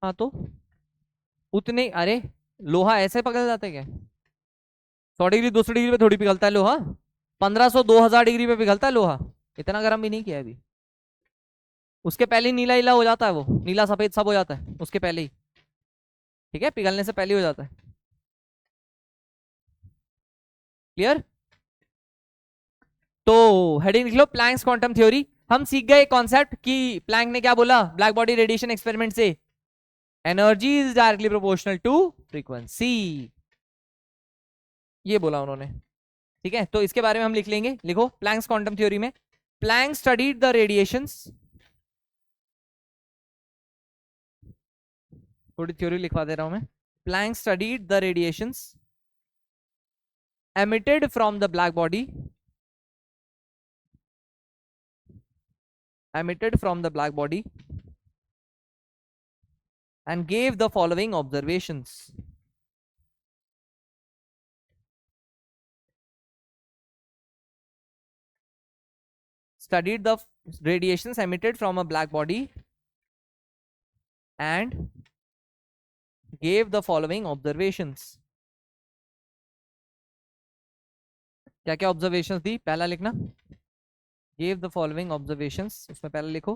हाँ तो उतने, अरे लोहा ऐसे पकड़ जाता है क्या? 100 डिग्री 200 डिग्री पे थोड़ी पिघलता है लोहा, 1500 2000 डिग्री पे पिघलता है लोहा, इतना गर्म भी नहीं किया अभी। उसके पहले ही नीला नीला हो जाता है, वो नीला सफेद सब हो जाता है उसके पहले ही। ठीक है, पिघलने से पहले ही हो जाता है। क्लियर? तो हेडिंग लिख लो प्लैंक्स क्वांटम थ्योरी। हम सीख गए कॉन्सेप्ट कि प्लैंक ने क्या बोला ब्लैक बॉडी रेडिएशन एक्सपेरिमेंट से, energy is directly proportional to frequency, ये बोला उन्होंने। ठीक है, तो इसके बारे में हम लिख लेंगे। लिखो प्लैंक्स क्वांटम थ्योरी में प्लैंक स्टडीड द रेडिएशंस, थोड़ी थ्योरी लिखवा दे रहा हूं मैं। Planck studied the radiations emitted from the black body, emitted from the black body and gave the following observations. Studied the radiations emitted from a black body and gave the following observations. क्या क्या observations दी, पहला लिखना gave the following observations, उसमें पहला लिखो।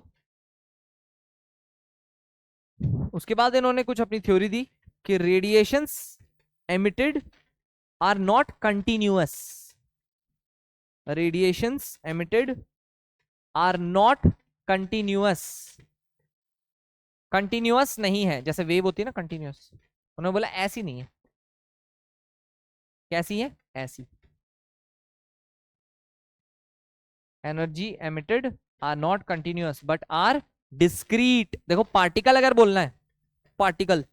उसके बाद इन्होंने कुछ अपनी थ्योरी दी कि radiations emitted are not continuous, radiations emitted are not continuous, continuous नहीं है, जैसे वेव होती है ना कंटिन्यूअस, उन्होंने बोला ऐसी नहीं है। कैसी है? ऐसी। Energy emitted are not continuous but are discrete. देखो पार्टिकल अगर बोलना है, पार्टिकल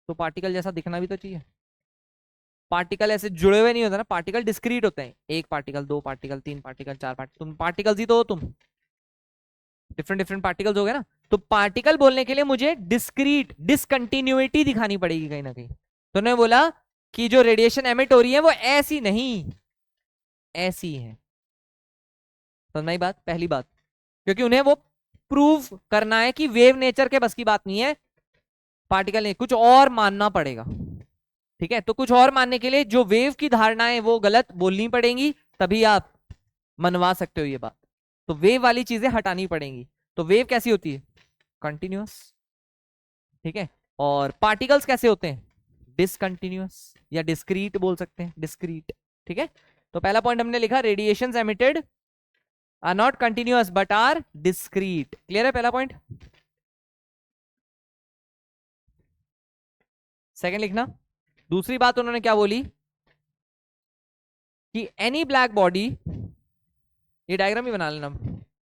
तो पार्टिकल जैसा दिखना भी तो चाहिए। पार्टिकल ऐसे जुड़े हुए नहीं होते ना, पार्टिकल डिस्क्रीट होते हैं, एक पार्टिकल, दो पार्टिकल, तीन पार्टिकल, चार पार्टिकल, तुम पार्टिकल्स ही तो हो, तुम डिफरेंट डिफरेंट पार्टिकल्स हो गए ना। तो पार्टिकल बोलने के लिए मुझे डिस्क्रीट, डिसकंटिन्यूटी दिखानी पड़ेगी कहीं ना कहीं। तो उन्होंने बोला कि जो रेडिएशन एमिट हो रही है वो ऐसी नहीं, ऐसी है। समझ बात, पहली बात, क्योंकि उन्हें वो प्रूव करना है कि वेव नेचर के बस की बात नहीं है, पार्टिकल नहीं, कुछ और मानना पड़ेगा। ठीक है, तो कुछ और मानने के लिए जो वेव की धारणाएं वो गलत बोलनी पड़ेंगी, तभी आप मनवा सकते हो ये बात। तो वेव वाली चीजें हटानी पड़ेंगी। तो वेव कैसी होती है? कंटिन्यूअस। ठीक है, और पार्टिकल्स कैसे होते हैं? डिसकंटिन्यूअस या डिस्क्रीट बोल सकते हैं, डिस्क्रीट। ठीक है, तो पहला पॉइंट हमने लिखा radiations emitted are not continuous but are discrete. Clear है पहला पॉइंट? सेकंड लिखना, दूसरी बात उन्होंने क्या बोली कि एनी ब्लैक बॉडी, ये डायग्राम ही बना लेना,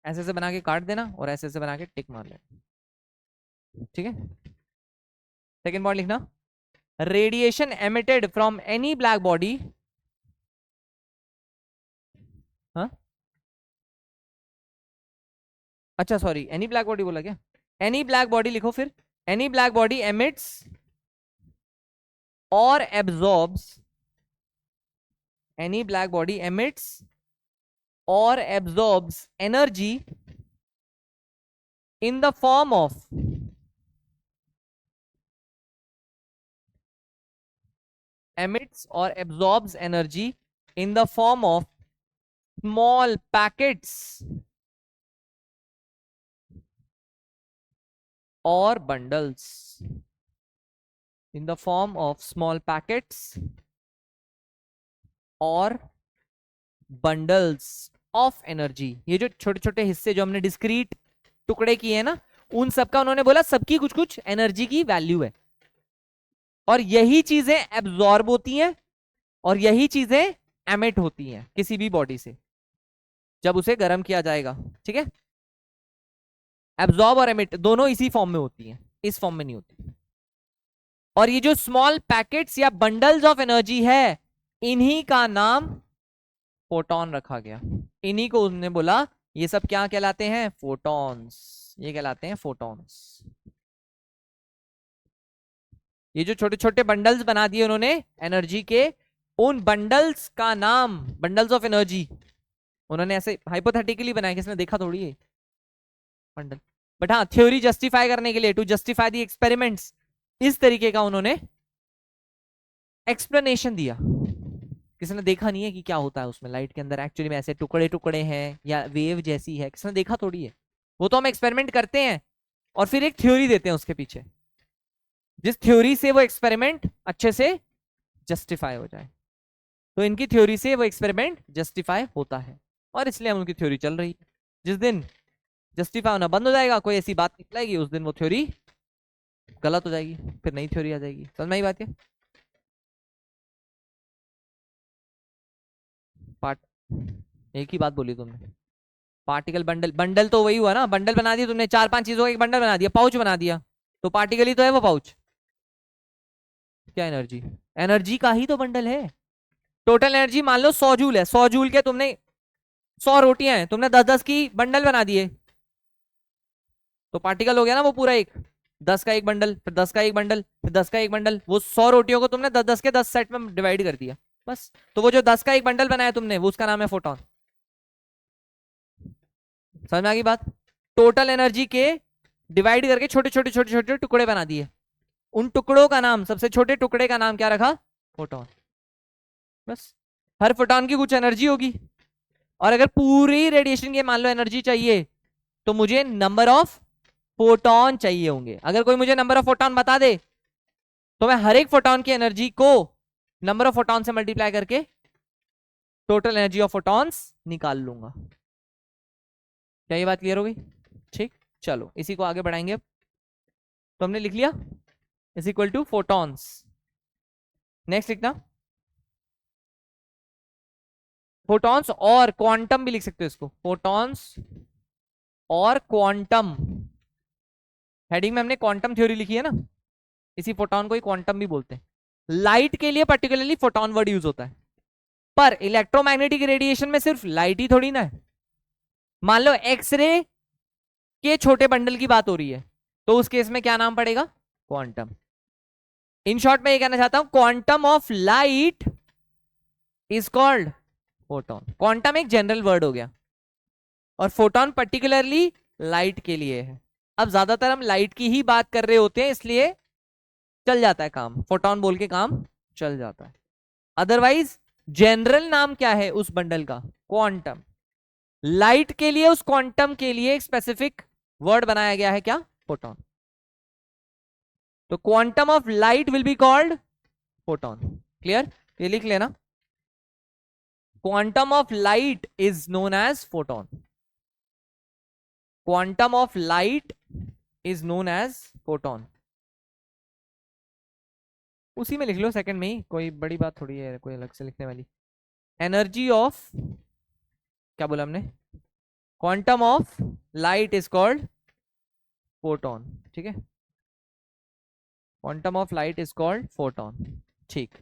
ऐसे से बना के काट देना और ऐसे से बना के टिक मार लेना। ठीक है, सेकंड पॉइंट लिखना, radiation emitted from any black body, हाँ अच्छा सॉरी, एनी ब्लैक बॉडी बोला क्या? एनी ब्लैक बॉडी लिखो फिर, एनी ब्लैक बॉडी एमिट्स और absorbs, any black body emits or absorbs energy in the form of emits or absorbs energy in the form of small packets or bundles, in the form of small packets और bundles of energy. ये जो छोटे छोटे हिस्से जो हमने discrete टुकड़े किए हैं ना, उन सबका उन्होंने बोला सबकी कुछ कुछ एनर्जी की वैल्यू है, और यही चीजें एब्जॉर्ब होती हैं और यही चीजें एमिट होती हैं किसी भी बॉडी से जब उसे गर्म किया जाएगा। ठीक है, एब्जॉर्ब और एमिट दोनों इसी फॉर्म में होती हैं, इस फॉर्म में नहीं होती। और ये जो स्मॉल पैकेट्स या बंडल्स ऑफ एनर्जी है, इन्हीं का नाम फोटोन रखा गया। इन्हीं को उन्होंने बोला ये सब क्या कहलाते हैं? फोटॉन्स। ये कहलाते हैं फोटॉन्स। ये जो छोटे छोटे बंडल्स बना दिए उन्होंने एनर्जी के, उन बंडल्स का नाम, बंडल्स ऑफ एनर्जी, उन्होंने ऐसे हाइपोथेटिकली बनाया, किसने देखा थोड़ी है बंडल, बट हाँ थ्योरी जस्टिफाई करने के लिए, टू जस्टिफाई दी एक्सपेरिमेंट्स, इस तरीके का उन्होंने एक्सप्लेनेशन दिया। किसने देखा नहीं है कि क्या होता है उसमें, लाइट के अंदर एक्चुअली में ऐसे टुकड़े टुकड़े हैं या वेव जैसी है, किसने देखा थोड़ी है। वो तो हम एक्सपेरिमेंट करते हैं और फिर एक थ्योरी देते हैं उसके पीछे, जिस थ्योरी से वो एक्सपेरिमेंट अच्छे से जस्टिफाई हो जाए। तो इनकी थ्योरी से वो एक्सपेरिमेंट जस्टिफाई होता है। और इसलिए हम उनकी थ्योरी चल रही है। जिस दिन जस्टिफाई होना बंद हो जाएगा, कोई ऐसी बात निकलेगी, उस दिन वो थ्योरी गलत हो जाएगी, फिर नई थ्योरी आ जाएगी। समझ में आई बात है? पार्ट एक ही बात बोली तुमने। पार्टिकल बंडल, बंडल तो वही हुआ ना, बंडल बना दिया तुमने, चार पांच चीजों का एक बंडल बना दिया, पाउच बना दिया, तो पार्टिकल ही तो है वो पाउच। क्या एनर्जी? एनर्जी का ही तो बंडल है। टोटल एनर्जी मान लो 100 जूल है, 100 जूल के तुमने 100 रोटियां हैं, तुमने 10-10 की बंडल बना दिए, तो पार्टिकल हो गया ना वो पूरा एक। 10 का एक बंडल, फिर 10 का एक बंडल, फिर 10 का एक बंडल, वो 100 रोटियों को तुमने 10-10 के 10 सेट में डिवाइड कर दिया, बस। तो वो जो 10 का एक बंडल बनाया तुमने, वो उसका नाम है फोटोन। समझ में आ गई बात? टोटल एनर्जी के डिवाइड करके छोटे छोटे छोटे छोटे टुकड़े बना दिए, उन टुकड़ों का नाम, सबसे छोटे टुकड़े का नाम क्या रखा? फोटोन। बस। हर फोटोन की कुछ एनर्जी होगी, और अगर पूरी रेडिएशन की मान लो एनर्जी चाहिए, तो मुझे नंबर ऑफ फोटोन चाहिए होंगे। अगर कोई मुझे नंबर ऑफ फोटोन बता दे, तो मैं हर एक फोटोन की एनर्जी को नंबर ऑफ फोटोन से मल्टीप्लाई करके टोटल एनर्जी ऑफ फोटॉन्स निकाल लूंगा। क्या ये बात क्लियर हो गई? ठीक, चलो इसी को आगे बढ़ाएंगे अब। तो हमने लिख लिया is equal to photons. Next लिखना फोटॉन्स, और क्वांटम भी लिख सकते हो इसको, फोटॉन्स और क्वांटम। हेडिंग में हमने क्वांटम थ्योरी लिखी है ना, इसी फोटॉन को ही क्वांटम भी बोलते हैं। लाइट के लिए पर्टिकुलरली फोटॉन वर्ड यूज होता है, पर इलेक्ट्रोमैग्नेटिक रेडिएशन में सिर्फ लाइट ही थोड़ी ना है। मान लो एक्सरे के छोटे बंडल की बात हो रही है, तो उस केस में क्या नाम पड़ेगा? क्वांटम। इन शॉर्ट में ये कहना चाहता हूं, quantum of light is called photon. Quantum एक जनरल वर्ड हो गया, और फोटोन पर्टिकुलरली लाइट के लिए है। अब ज्यादातर हम लाइट की ही बात कर रहे होते हैं, इसलिए चल जाता है काम, फोटोन बोल के काम चल जाता है। अदरवाइज जनरल नाम क्या है उस बंडल का? क्वांटम। लाइट के लिए उस क्वांटम के लिए एक स्पेसिफिक वर्ड बनाया गया है, क्या? फोटोन। तो quantum of light will be called photon. Clear? ये लिख लेना, quantum of light is known as photon. Quantum of light is known as photon. उसी में लिख लो, सेकंड में ही, कोई बड़ी बात थोड़ी है कोई अलग से लिखने वाली। एनर्जी ऑफ, क्या बोला हमने? Quantum of light is called photon. ठीक है, quantum of light is called photon. ठीक,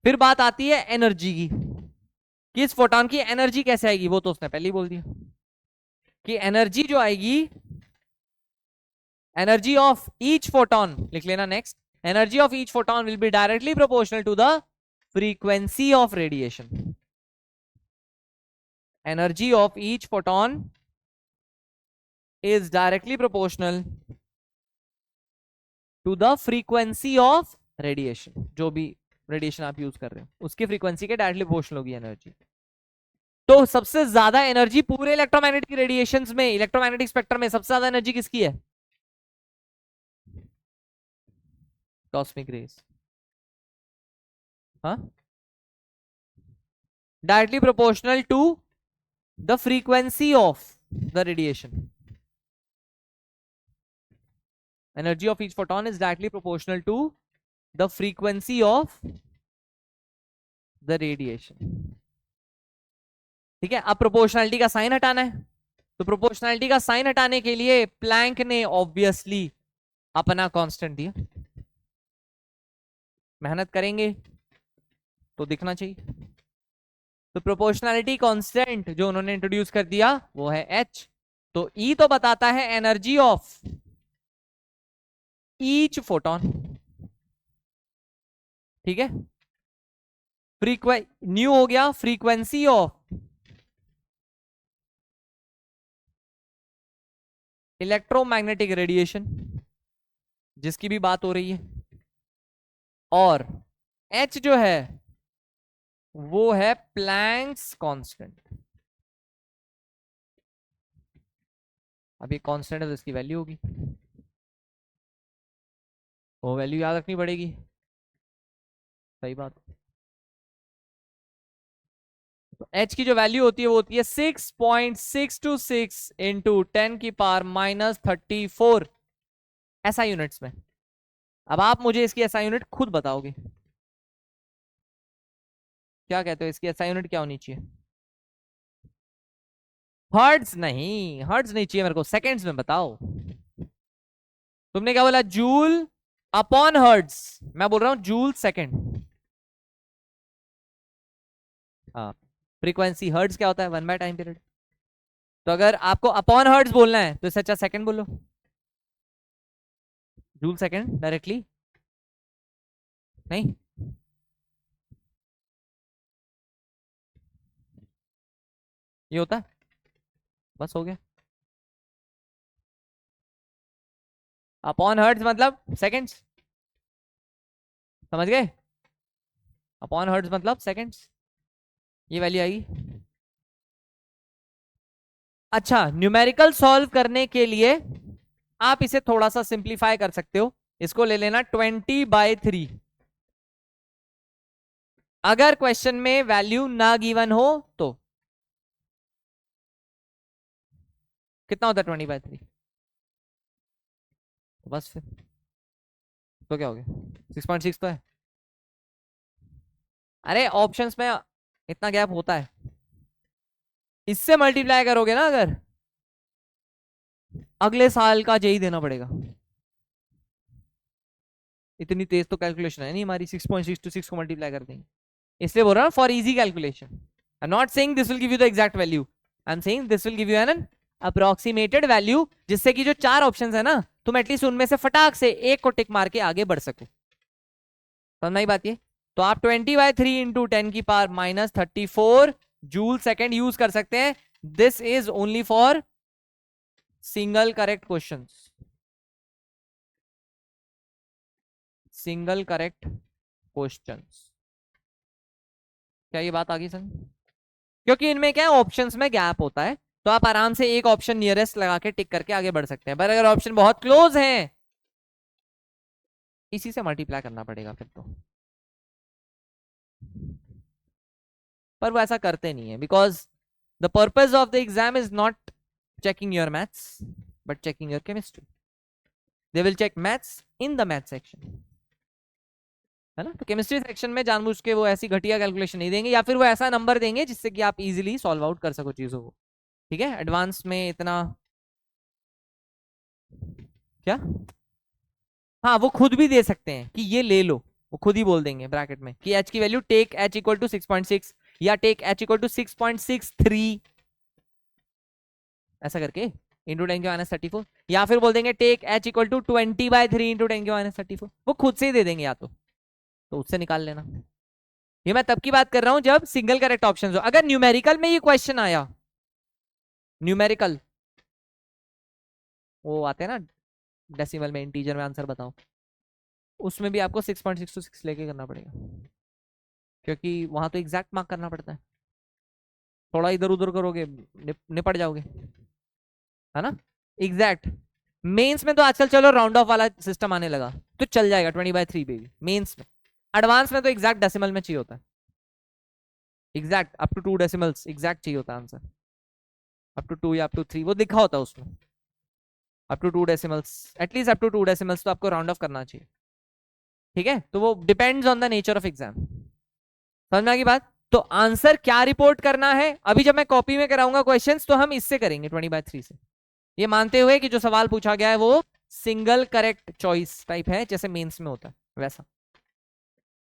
फिर बात आती है एनर्जी की, कि इस फोटोन की एनर्जी कैसे आएगी, वो तो उसने पहले ही बोल दिया कि एनर्जी जो आएगी, एनर्जी ऑफ ईच फोटोन लिख लेना next, energy of each photon will be directly proportional to the frequency of radiation. Energy of each photon is directly proportional to the frequency of radiation। जो भी radiation आप use कर रहे हो, उसकी frequency के डायरेक्टली प्रोपोर्शनल होगी energy. तो सबसे ज्यादा एनर्जी पूरे इलेक्ट्रोमैग्नेटिक रेडिएशंस में, इलेक्ट्रोमैग्नेटिक स्पेक्ट्रम में सबसे ज्यादा एनर्जी किसकी है? Cosmic rays. हाँ, directly proportional to the frequency of the radiation. Energy of each photon is directly proportional to the frequency of the radiation। ठीक है, अब प्रोपोर्शनैलिटी का साइन हटाना है, तो प्रोपोर्शनैलिटी का साइन हटाने के लिए प्लैंक ने ऑब्वियसली अपना कांस्टेंट दिया। मेहनत करेंगे तो दिखना चाहिए। तो प्रोपोर्शनैलिटी कांस्टेंट जो उन्होंने इंट्रोड्यूस कर दिया वो है H। तो E तो बताता है एनर्जी ऑफ ईच फोटोन। ठीक है, न्यू हो गया फ्रीक्वेंसी ऑफ इलेक्ट्रोमैग्नेटिक रेडिएशन जिसकी भी बात हो रही है, और H जो है वो है प्लैंक्स कांस्टेंट। अब ये कांस्टेंट है तो इसकी वैल्यू होगी, वो वैल्यू याद रखनी पड़ेगी। सही बात। तो h की जो वैल्यू होती है वो होती है 6.626 इंटू 10⁻34 SI यूनिट्स में। अब आप मुझे इसकी SI यूनिट खुद बताओगे, क्या कहते हो इसकी SI यूनिट क्या होनी चाहिए? हर्ट्ज नहीं, हर्ट्ज नहीं चाहिए मेरे को, सेकंड्स में बताओ। तुमने क्या बोला? जूल अपॉन हर्ट्ज, मैं बोल रहा हूं जूल सेकंड। हाँ, फ्रीक्वेंसी हर्ट्ज क्या होता है? 1/टाइम पीरियड। तो अगर आपको अपॉन हर्ट्ज बोलना है तो इससे अच्छा सेकंड बोलो, जूल सेकंड डायरेक्टली। नहीं, ये होता है, बस हो गया। अपॉन हर्ट्ज मतलब सेकंड्स, समझ गए? अपॉन हर्ट्ज मतलब सेकंड्स, ये वैल्यू आएगी। अच्छा, न्यूमेरिकल सॉल्व करने के लिए आप इसे थोड़ा सा सिंप्लीफाई कर सकते हो, इसको ले लेना 20/3। अगर क्वेश्चन में वैल्यू ना गिवन हो तो कितना होता है 20/3? बस फिर तो क्या हो गया, 6.6 तो है। अरे ऑप्शंस में इतना गैप होता है, इससे मल्टीप्लाई करोगे ना अगर, अगले साल का जेई देना पड़ेगा। इतनी तेज तो कैलकुलेशन है नहीं हमारी, 6.6 to 6 को मल्टीप्लाई कर देंगे, इसलिए बोल रहा हूँ for easy calculation. I am not saying this will give you the exact value, I am saying this will give you an approximated value, जिससे कि जो 4 ऑप्शंस है ना, तुम एटलीस्ट उनमें से फटाक से एक को टिक मार के आगे बढ़ सको। समझ आई बात? ये तो आप 20/3 इंटू 10⁻34 जूल सेकेंड यूज कर सकते हैं। This is only for single correct question, single correct question. क्या ये बात आ गई समझ? क्योंकि इनमें क्या है, ऑप्शंस में गैप होता है, तो आप आराम से एक ऑप्शन नियरेस्ट लगा के टिक करके आगे बढ़ सकते हैं, पर अगर ऑप्शन बहुत क्लोज है, इसी से मल्टीप्लाई करना पड़ेगा फिर तो। पर वो ऐसा करते नहीं है, because the purpose of the exam is not checking your maths but checking your chemistry. They will check maths in the math section, है ना? तो केमिस्ट्री सेक्शन में जानबूझ के वो ऐसी घटिया कैलकुलेशन नहीं देंगे, या फिर वो ऐसा नंबर देंगे जिससे कि आप इजीली सॉल्व आउट कर सको चीजों को। ठीक है, एडवांस में इतना क्या, हाँ वो खुद भी दे सकते हैं कि ये ले लो, वो खुद ही बोल देंगे ब्रैकेट में कि h की value take h equal to 6.6 या टेक h इक्वल टू 6.63, ऐसा करके इंटू 10⁻34, या फिर बोल देंगे take h equal to 20/3 into 10⁻34, वो खुद से ही दे देंगे, या तो उससे निकाल लेना। ये मैं तब की बात कर रहा हूं जब सिंगल करेक्ट ऑप्शन हो। अगर न्यूमेरिकल में ये क्वेश्चन आया, न्यूमेरिकल वो आते हैं ना डेसिमल में, इंटीजर में आंसर बताओ, उसमें भी आपको 6.626 लेके करना पड़ेगा, क्योंकि वहां तो एग्जैक्ट मार्क करना पड़ता है, थोड़ा इधर उधर करोगे निपट जाओगे, है ना? एग्जैक्ट। मेंस में तो आजकल चलो राउंड ऑफ वाला सिस्टम आने लगा, तो चल जाएगा 20/3 पे भी मेंस में। एडवांस में तो एग्जैक्ट डेसिमल में चाहिए होता है, exact up to 2 decimals exact चाहिए होता है आंसर, अप टू 2 या अप टू 3 वो लिखा होता है उसमें, up to 2 decimals, at least up to 2 decimals तो आपको राउंड ऑफ करना चाहिए। ठीक है, तो वो depends on the nature of exam. समझ में आ गई बात? तो आंसर क्या रिपोर्ट करना है, अभी जब मैं कॉपी में कराऊंगा क्वेश्चंस तो हम इससे करेंगे 20/3 से, ये मानते हुए कि जो सवाल पूछा गया है वो सिंगल करेक्ट चॉइस टाइप है, जैसे मेंस में होता है वैसा।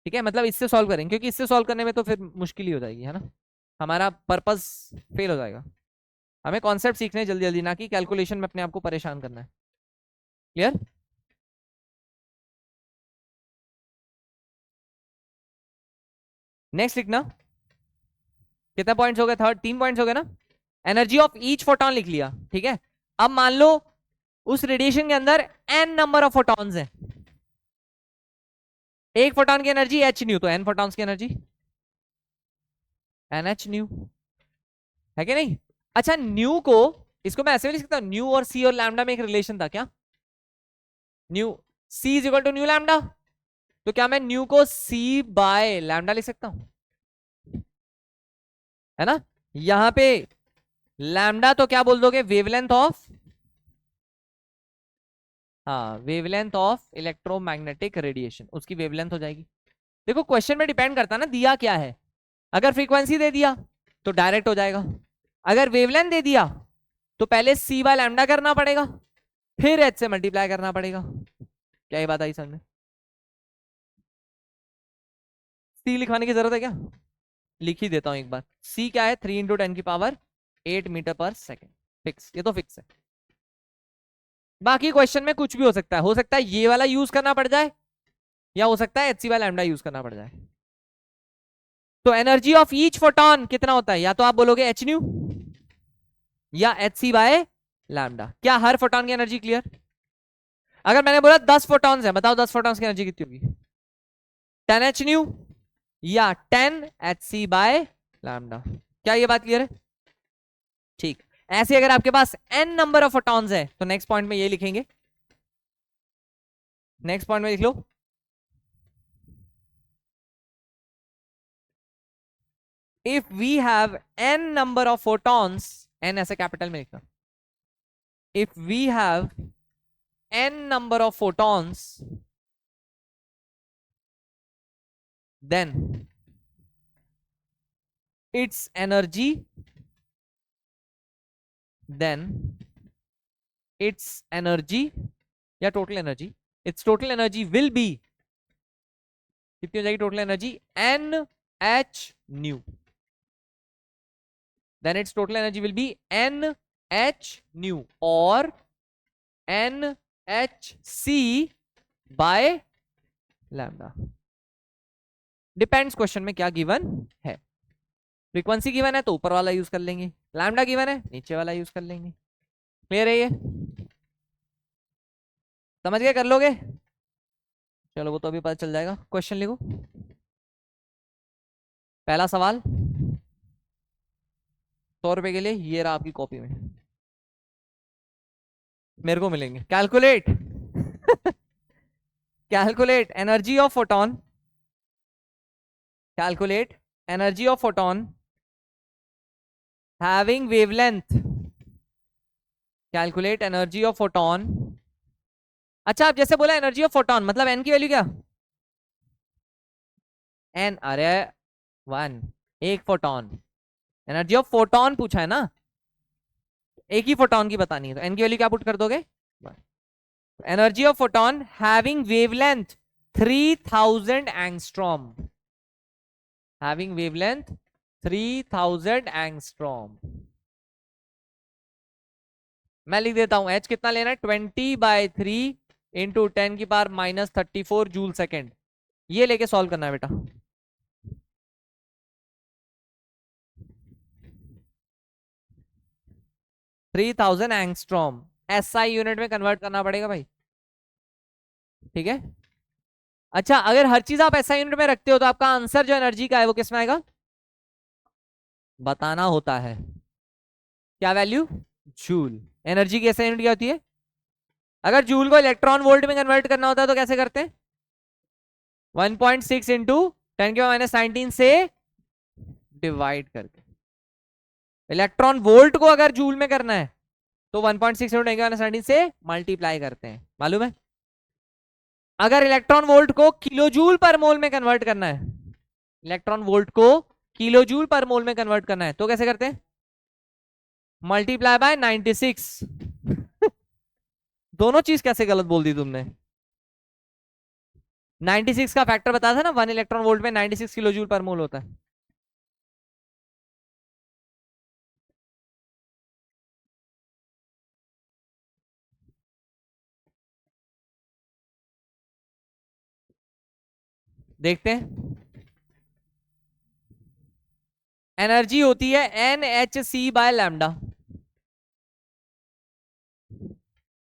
ठीक है, मतलब इससे सॉल्व करेंगे, क्योंकि इससे सॉल्व करने में तो फिर मुश्किल ही हो जाएगी, है ना? हमारा पर्पस फेल हो जाएगा। हमें कॉन्सेप्ट सीखने जल्दी जल्दी, ना कि कैलकुलेशन में अपने आप को परेशान करना है। क्लियर? नेक्स्ट लिखना, कितना पॉइंट्स हो गए? 3 पॉइंट्स हो गए ना। एनर्जी ऑफ ईच फोटॉन लिख लिया। ठीक है, अब मान लो उस रेडिएशन के अंदर n नंबर ऑफ फोटॉन्स हैं, एक फोटॉन की एनर्जी h न्यू, तो n फोटॉन्स की एनर्जी nh न्यू, है कि नहीं? अच्छा, न्यू को, इसको मैं ऐसे भी लिख सकता हूं, न्यू और c और लैम्डा में एक रिलेशन था क्या? Nu c is equal to nu lambda, तो क्या मैं न्यू को c बाय लैम्डा लिख सकता हूं? है ना। यहां पे लैम्डा तो क्या बोल दोगे, वेवलेंथ ऑफ, हाँ वेवलेंथ ऑफ इलेक्ट्रोमैग्नेटिक रेडिएशन, उसकी वेवलेंथ हो जाएगी। देखो क्वेश्चन में डिपेंड करता है ना दिया क्या है। अगर फ्रीक्वेंसी दे दिया तो डायरेक्ट हो जाएगा, अगर वेवलेंथ दे दिया तो पहले सी बाय लैम्डा करना पड़ेगा, फिर एच से मल्टीप्लाई करना पड़ेगा। क्या ये बात आई समझ में? सी लिखवाने की जरूरत है क्या? लिख ही देता हूं एक बार। सी क्या है, 3 × 10⁸ फिक्स, ये तो फिक्स है। बाकी क्वेश्चन में कुछ भी हो सकता है ये वाला यूज करना पड़ जाए, या हो सकता है H C by lambda use करना पड़ जाए। तो एनर्जी ऑफ ईच फोटॉन कितना होता है, या तो आप बोलोगे एच न्यू या एच सी बाय लैम्डा। क्या हर फोटॉन की एनर्जी क्लियर? अगर मैंने बोला 10 फोटॉन्स है, बताओ 10 फोटॉन्स की एनर्जी कितनी होगी? 10 न्यू या 10 बाय लैम्डा। क्या ये बात क्लियर है? ठीक। ऐसे अगर आपके पास n नंबर ऑफ फोटॉन्स है तो नेक्स्ट पॉइंट में ये लिखेंगे, नेक्स्ट पॉइंट में लिख लो, if we have n number of photons, n ऐसे कैपिटल में लिखना, if we have n number of photons then its energy, then its energy या total energy, its total energy will be, कितनी हो जाएगी total energy, n h nu, then its total energy will be n h nu or n h c by lambda। Depends question में क्या given है। Frequency given है तो ऊपर वाला यूज कर लेंगे, लैम्डा गिवन है नीचे वाला यूज कर लेंगे। क्लियर है ये? समझ गए, कर लोगे? चलो वो तो अभी पता चल जाएगा। क्वेश्चन लिखो। पहला सवाल 100 रुपए के लिए, ये रहा आपकी कॉपी में, मेरे को मिलेंगे। Calculate calculate energy of photon, calculate energy of photon having wavelength, calculate energy of photon. अच्छा आप जैसे बोला एनर्जी ऑफ फोटोन, मतलब एन की वैल्यू क्या, एन, अरे 1, एक फोटोन, एनर्जी ऑफ फोटोन पूछा है ना, एक ही फोटोन की बतानी है, तो एन की वैल्यू क्या पुट कर दोगे, energy of photon having wavelength 3000 angstrom, having wavelength 3000 angstrom. मैं लिख देता हूं, एच कितना लेना है, 20/3 इंटू 10⁻34 जूल सेकेंड। ये लेके सॉल्व करना है बेटा। थ्री 3000 एंगस्ट्रॉम एसआई यूनिट में कन्वर्ट करना पड़ेगा भाई, ठीक है। अच्छा अगर हर चीज आप एसआई यूनिट में रखते हो तो आपका आंसर जो एनर्जी का है वो किस में आएगा, बताना होता है। क्या वैल्यू, जूल। एनर्जी की एसआई यूनिट क्या होती है, अगर जूल को इलेक्ट्रॉन वोल्ट में कन्वर्ट करना होता है तो कैसे करते हैं, 1.6 इंटू 10⁻19 से डिवाइड करके। इलेक्ट्रॉन वोल्ट को अगर जूल में करना है तो 1.6 इंटू 10⁻19 से मल्टीप्लाई करते हैं, मालूम है। अगर इलेक्ट्रॉन वोल्ट को किलो जूल पर मोल में कन्वर्ट करना है, इलेक्ट्रॉन वोल्ट को किलो जूल पर मोल में कन्वर्ट करना है तो कैसे करते हैं, मल्टीप्लाई बाय 96। दोनों चीज कैसे गलत बोल दी तुमने, 96 का फैक्टर बताया था ना, 1 इलेक्ट्रॉन वोल्ट में 96 किलो जूल पर मोल होता है। देखते हैं, एनर्जी होती है NhC बाय लैम्डा।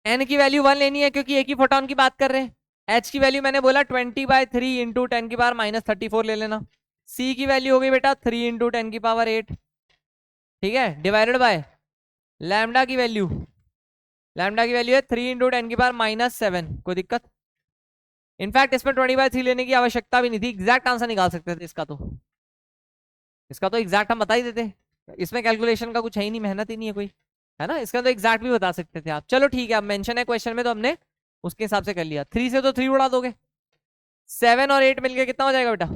एन की वैल्यू 1 लेनी है क्योंकि एक ही फोटोन की बात कर रहे हैं। एच की वैल्यू मैंने बोला 20/3 इंटू 10⁻34 ले लेना। सी की वैल्यू हो गई बेटा 3 इंटू 10⁸, ठीक है, डिवाइडेड बाय लैम्डा की वैल्यू, लैम्डा की वैल्यू है 3 इंटू 10⁻7। कोई दिक्कत, इनफैक्ट इसमें 20/3 लेने की आवश्यकता भी नहीं थी, एग्जैक्ट आंसर निकाल सकते थे इसका तो, इसका तो एग्जैक्ट हम बता ही देते, इसमें कैलकुलेशन का कुछ है ही नहीं, मेहनत ही नहीं है कोई, है ना। इसका तो एग्जैक्ट भी बता सकते थे आप। चलो ठीक है, अब मेंशन है क्वेश्चन में तो हमने उसके हिसाब से कर लिया। 3 से तो 3 उड़ा दोगे, 7 और 8 मिलके कितना हो जाएगा बेटा?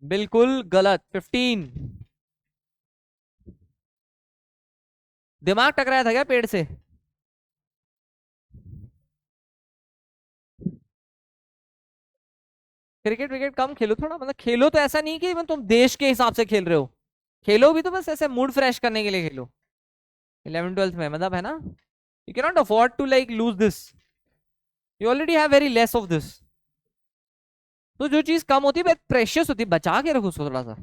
बिल्कुल गलत, 15। दिमाग टकराया था क्या पेड़ से? क्रिकेट विकेट कम खेलो थोड़ा, मतलब खेलो तो ऐसा नहीं कि मतलब तुम देश के हिसाब से खेल रहे हो, खेलो भी तो बस ऐसे मूड फ्रेश करने के लिए खेलो। 11 12th में मतलब, है ना, you can not afford to like lose this, you already have very less of this. तो जो चीज कम होती है प्रेशियस होती है, बचा के रखो उसको थोड़ा सा।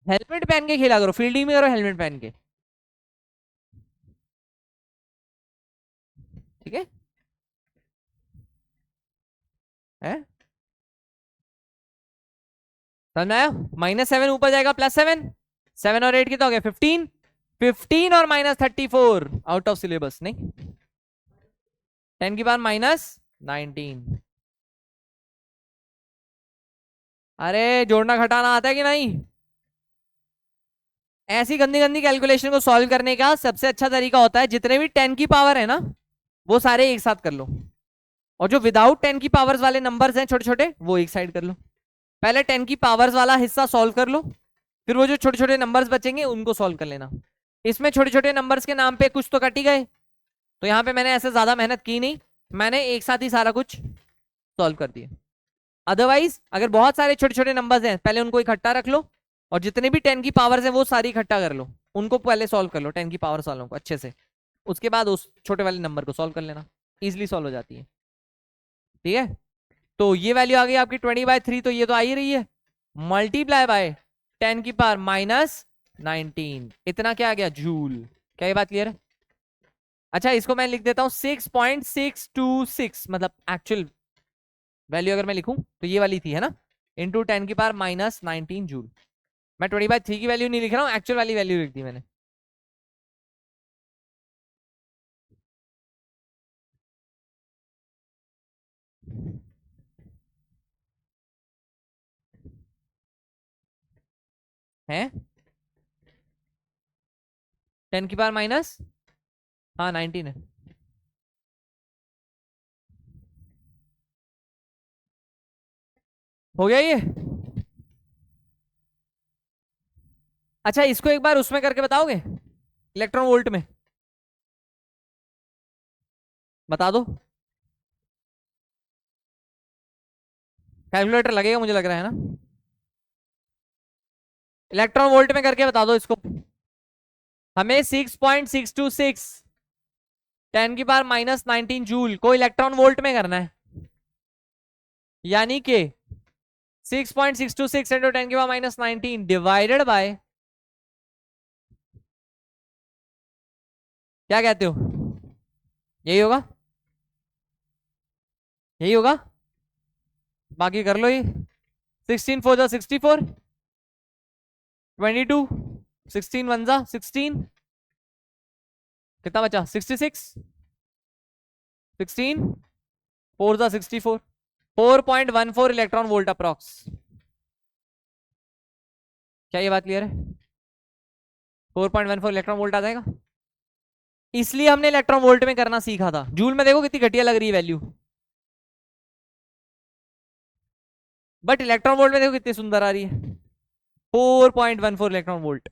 हेलमेट पहन के खेला करो, फील्डिंग में करो हेलमेट पहन के, ठीक है? है समझ में आया? -7 ऊपर जाएगा +7, 7 और 8 कितना हो गया? 15, 15 और -34 आउट ऑफ सिलेबस नहीं, 10 की बार -19। अरे जोड़ना घटाना आता है कि नहीं? ऐसी गंदी गंदी कैलकुलेशन को सॉल्व करने का सबसे अच्छा तरीका होता है, जितने भी 10 की पावर है ना वो सारे एक साथ कर लो, और जो विदाउट 10 की पावर्स वाले नंबर्स हैं छोटे छोटे, वो एक साइड कर लो। पहले 10 की पावर्स वाला हिस्सा सॉल्व कर लो, फिर वो जो छोटे छोटे नंबर्स बचेंगे उनको सॉल्व कर लेना। इसमें छोटे छोटे नंबर्स के नाम पे कुछ तो कट ही गए, तो यहाँ पे मैंने ऐसे ज्यादा मेहनत की नहीं, मैंने एक साथ ही सारा कुछ सॉल्व कर दिया। अदरवाइज अगर बहुत सारे छोटे छोटे नंबर्स हैं, पहले उनको इकट्ठा रख लो, और जितने भी 10 की पावर्स हैं वो सारी इकट्ठा कर लो, उनको पहले सॉल्व कर लो 10 की पावर्स वालों को अच्छे से, उसके बाद उस छोटे वाले नंबर को सॉल्व कर लेना, इजिली सॉल्व हो जाती है। ठीक है, तो ये वैल्यू आ गई आपकी 20/3, तो ये तो आ ही रही है, मल्टीप्लाई बाय 10 की पावर -19, इतना क्या आ गया? जूल। क्या ये बात क्लियर है? अच्छा इसको मैं लिख देता हूं 6.626, मतलब एक्चुअल वैल्यू अगर मैं लिखूं तो ये वाली थी, है ना, इंटू 10 की पावर -19 जूल। मैं 20/3 की वैल्यू नहीं लिख रहा हूँ, एक्चुअल वाली वैल्यू लिख दी मैंने। है 10 की पावर माइनस, हाँ 19 है। हो गया ये? अच्छा इसको एक बार उसमें करके बताओगे, इलेक्ट्रॉन वोल्ट में, बता दो। कैलकुलेटर लगेगा मुझे लग रहा है ना, इलेक्ट्रॉन वोल्ट में करके बता दो इसको। हमें 6.626 10 की पावर -19 जूल को इलेक्ट्रॉन वोल्ट में करना है, यानी कि 6.626 इंटू 10 की पावर -19 डिवाइडेड बाय, क्या कहते हो, यही होगा, यही होगा, बाकी कर लो ये। 16 4 जा 64, 22, 16 1 जा 16, कितना बचा? 66, 16 4 जा 64, 4.14 इलेक्ट्रॉन वोल्ट अप्रॉक्स। क्या ये बात क्लियर है? 4.14 इलेक्ट्रॉन वोल्ट आ जाएगा, इसलिए हमने इलेक्ट्रॉन वोल्ट में करना सीखा था। जूल में देखो कितनी घटिया लग रही है वैल्यू, बट इलेक्ट्रॉन वोल्ट में देखो कितनी सुंदर आ रही है, 4.14 electron volt.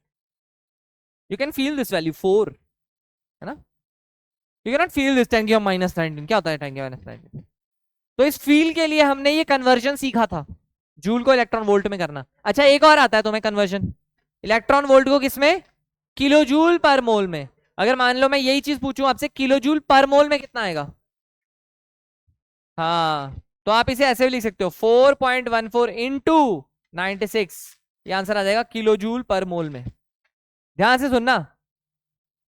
You can feel this value 4, है ना, you can not feel this 10 की -19, क्या होता है 10 की -19? तो इस फील के लिए हमने ये कन्वर्जन सीखा था, जूल को इलेक्ट्रॉन वोल्ट में करना। अच्छा एक और आता है तुम्हें कन्वर्जन, इलेक्ट्रॉन वोल्ट को किसमें? किलो जूल पर मोल में। अगर मान लो मैं यही चीज पूछूं आपसे, किलो जूल पर मोल में कितना आएगा? हाँ, तो आप इसे ऐसे भी लिख सकते हो, 4.14 इंटू 96, ये आंसर आ जाएगा किलो जूल पर मोल में। ध्यान से सुनना,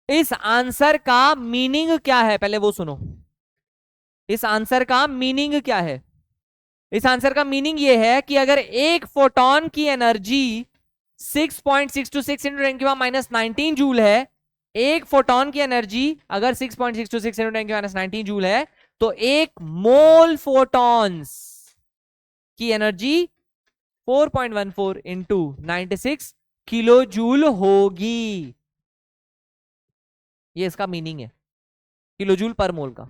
इस आंसर का मीनिंग क्या है पहले वो सुनो, इस आंसर का मीनिंग क्या है? इस आंसर का मीनिंग ये है कि अगर एक फोटोन की एनर्जी 6.626 इंटू 10 की पावर -19 जूल है, एक फोटोन की एनर्जी अगर 6.626 इंटू 10 की पावर -19 जूल है, तो एक मोल फोटॉन्स की एनर्जी 4.14 इंटू 96 किलो जूल होगी। ये इसका मीनिंग है, किलो जूल पर मोल का।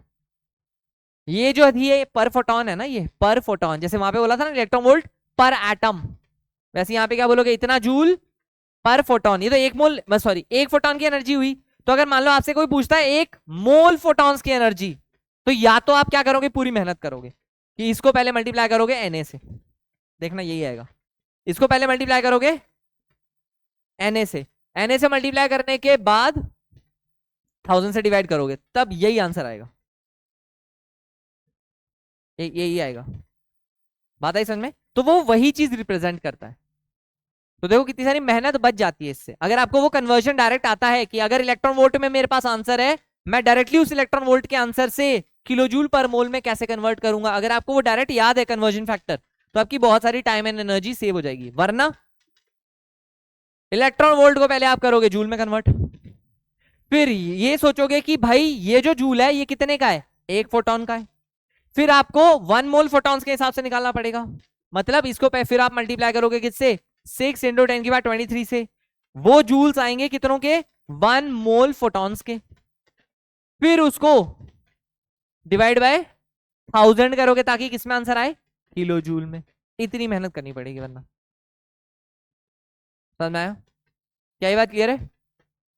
ये जो थी ये पर फोटोन है ना, ये पर फोटोन, जैसे वहां पे बोला था ना इलेक्ट्रॉन वोल्ट पर एटम, वैसे यहाँ पे क्या बोलोगे, इतना जूल पर फोटोन। ये तो एक मोल, सॉरी एक फोटोन की एनर्जी हुई। तो अगर मान लो आपसे कोई पूछता है एक मोल फोटॉन्स की एनर्जी, तो या तो आप क्या करोगे, पूरी मेहनत करोगे कि इसको पहले मल्टीप्लाई करोगे Na से, देखना यही आएगा, इसको पहले मल्टीप्लाई करोगे Na से मल्टीप्लाई करने के बाद 1000 से डिवाइड करोगे, तब यही आंसर आएगा, यही आएगा। बात आई समझ में? तो वो वही चीज रिप्रेजेंट करता है। तो देखो कितनी सारी मेहनत बच जाती है इससे। अगर आपको वो कन्वर्जन डायरेक्ट आता है कि अगर इलेक्ट्रॉन वोल्ट में मेरे पास आंसर है, मैं डायरेक्टली उस इलेक्ट्रॉन वोल्ट के आंसर से किलोजूल पर मोल में कैसे कन्वर्ट करूंगा, अगर आपको वो डायरेक्ट याद है कन्वर्जन फैक्टर, तो आपकी बहुत सारी टाइम एंड एनर्जी सेव हो जाएगी। वरना इलेक्ट्रॉन वोल्ट को पहले आप करोगे जूल में कन्वर्ट, फिर ये सोचोगे कि भाई ये जो जूल है ये कितने का है, एक फोटोन का है, फिर आपको 1 मोल फोटॉन्स के हिसाब से निकालना पड़ेगा। मतलब इसको फिर आप मल्टीप्लाई करोगे किससे, 6 इंटू 10⁻23 से, वो जूल्स आएंगे कितनों के, 1 मोल फोटॉन्स के, फिर उसको डिवाइड बाय 1000 करोगे ताकि किसमें आंसर आए, किलो जूल में। इतनी मेहनत करनी पड़ेगी वरना। समझ में आया? क्या ये बात क्लियर है?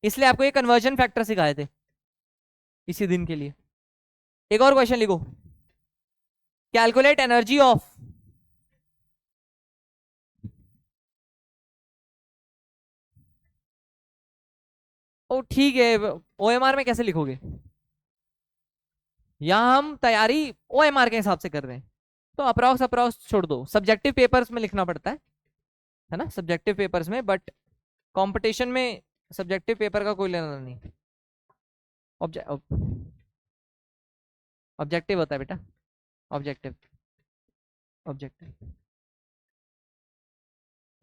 इसलिए आपको ये कन्वर्जन फैक्टर सिखाए थे इसी दिन के लिए। एक और क्वेश्चन लिखो, कैलकुलेट एनर्जी ऑफ ओ ठीक है, ओएमआर में कैसे लिखोगे, यहां हम तैयारी ओएमआर के हिसाब से कर रहे हैं, तो अप्रॉक्स अप्रॉक्स छोड़ दो, सब्जेक्टिव पेपर्स में लिखना पड़ता है ना, सब्जेक्टिव पेपर्स में, बट कंपटीशन में सब्जेक्टिव पेपर का कोई लेना नहीं। ऑब्जेक्टिव होता है बेटा, ऑब्जेक्टिव, ऑब्जेक्टिव,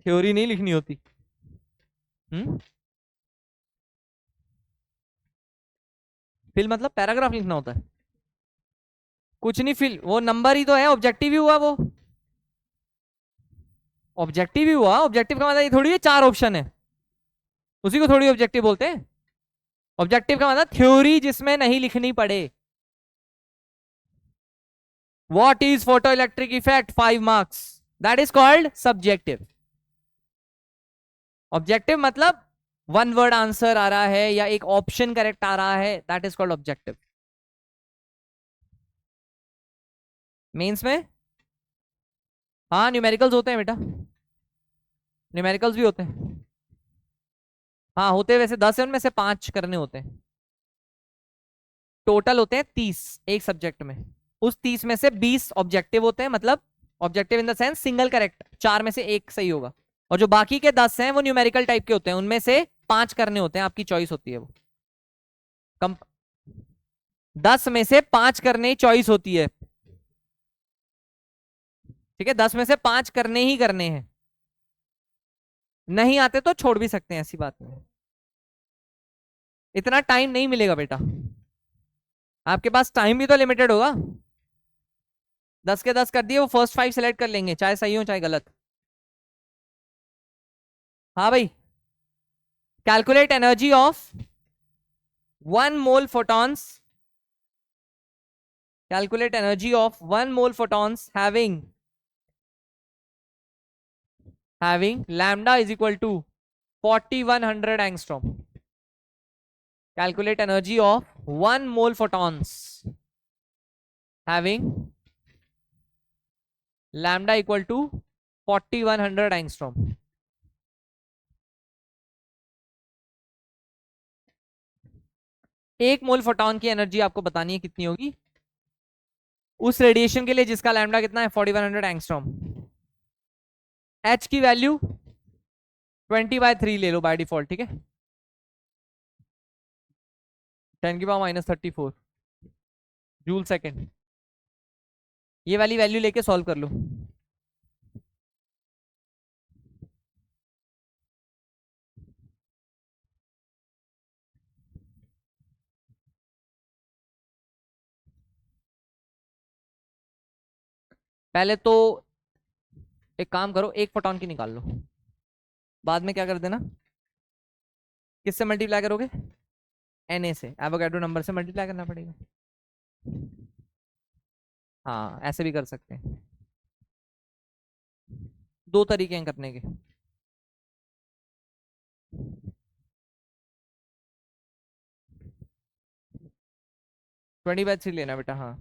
थ्योरी नहीं लिखनी होती। हम्म, फिल मतलब पैराग्राफ लिखना होता है, कुछ नहीं, फिल वो नंबर ही तो है, ऑब्जेक्टिव ही हुआ वो, ऑब्जेक्टिव ही हुआ। ऑब्जेक्टिव का मतलब ये थोड़ी है चार ऑप्शन है, उसी को थोड़ी ऑब्जेक्टिव बोलते हैं। ऑब्जेक्टिव का मतलब थ्योरी जिसमें नहीं लिखनी पड़े। What is photo electric effect, 5 marks, that is called subjective. Objective मतलब 1 वर्ड आंसर आ रहा है या एक ऑप्शन करेक्ट आ रहा है, that is called objective. Mains में हाँ न्यूमेरिकल्स होते हैं बेटा, न्यूमेरिकल्स भी होते हैं। हाँ होते हैं, वैसे 10 है उनमें से 5 करने होते हैं, टोटल होते हैं 30 एक सब्जेक्ट में। उस 30 में से 20 ऑब्जेक्टिव होते हैं, मतलब objective in the sense single correct, 4 में से एक सही होगा। और जो बाकी के 10 हैं वो न्यूमेरिकल टाइप के होते हैं, उनमें से 5 करने होते हैं, आपकी चॉइस होती है वो। कम 10 में से 5 करने चॉइस होती है, ठीक है, 10 में से 5 करने ही करने हैं, नहीं आते तो छोड़ भी सकते हैं, ऐसी बात नहीं। इतना टाइम नहीं मिलेगा बेटा, आपके पास टाइम भी तो लिमिटेड होगा। 10 के 10 कर दिए, वो फर्स्ट 5 सेलेक्ट कर लेंगे, चाहे सही हो चाहे गलत। हाँ भाई, calculate energy of 1 mole photons, calculate energy of 1 mole photons having lambda is equal to 4100 angstrom. Calculate energy of 1 mole photons having lambda equal to 4100 angstrom. एक मोल फोटॉन की एनर्जी आपको बतानी है कितनी होगी उस रेडिएशन के लिए जिसका लैम्डा कितना है, 4100 एंगस्ट्रॉम। एच की वैल्यू 20/3 ले लो बाय डिफॉल्ट, ठीक है, 10⁻−34 जूल सेकेंड। ये वाली वैल्यू लेके सॉल्व कर लो। पहले तो एक काम करो, एक फोटॉन की निकाल लो, बाद में क्या कर देना, किससे मल्टीप्लाई करोगे, Na से, एवोगैड्रो नंबर से मल्टीप्लाई करना पड़ेगा। हाँ ऐसे भी कर सकते हैं, दो तरीके हैं करने के। 20/3 लेना बेटा, हाँ।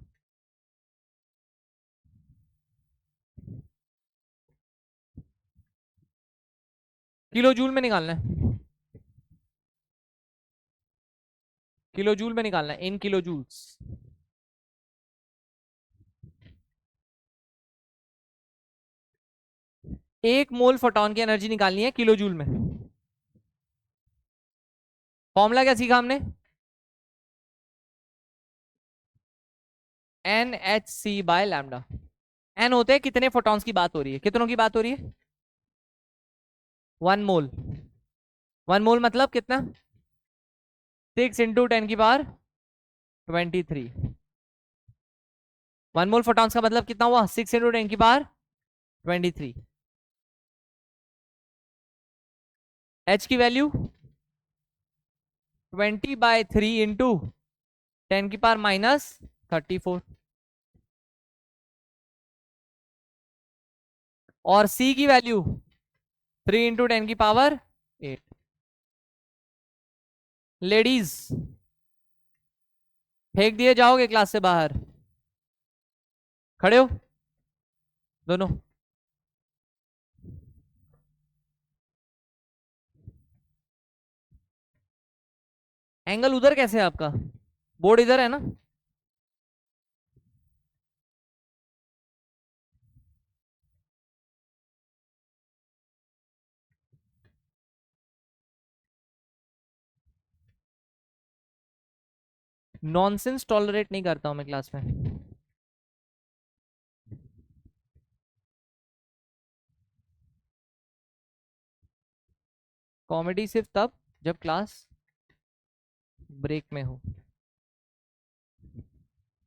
किलो जूल में निकालना है, किलो जूल में निकालना है, इन किलो जूल्स। एक मोल फोटोन की एनर्जी निकालनी है किलो जूल में। फॉर्मूला क्या सीखा हमने, NhC/λ। एन होते हैं कितने फोटॉन्स की बात हो रही है, कितनों की बात हो रही है, 1 मोल। 1 मोल मतलब कितना, 6 × 10⁻23। 1 मोल फोटॉन्स का मतलब कितना हुआ, 6 × 10⁻23। H की वैल्यू 20/3 इंटू 10⁻34। और C की वैल्यू 3 × 10⁸। लेडीज फेंक दिए जाओगे क्लास से बाहर, खड़े हो दोनों। एंगल उधर कैसे है आपका, बोर्ड इधर है ना, नॉनसेंस टॉलरेट नहीं करता हूं मैं क्लास में। कॉमेडी सिर्फ तब जब क्लास ब्रेक में हो,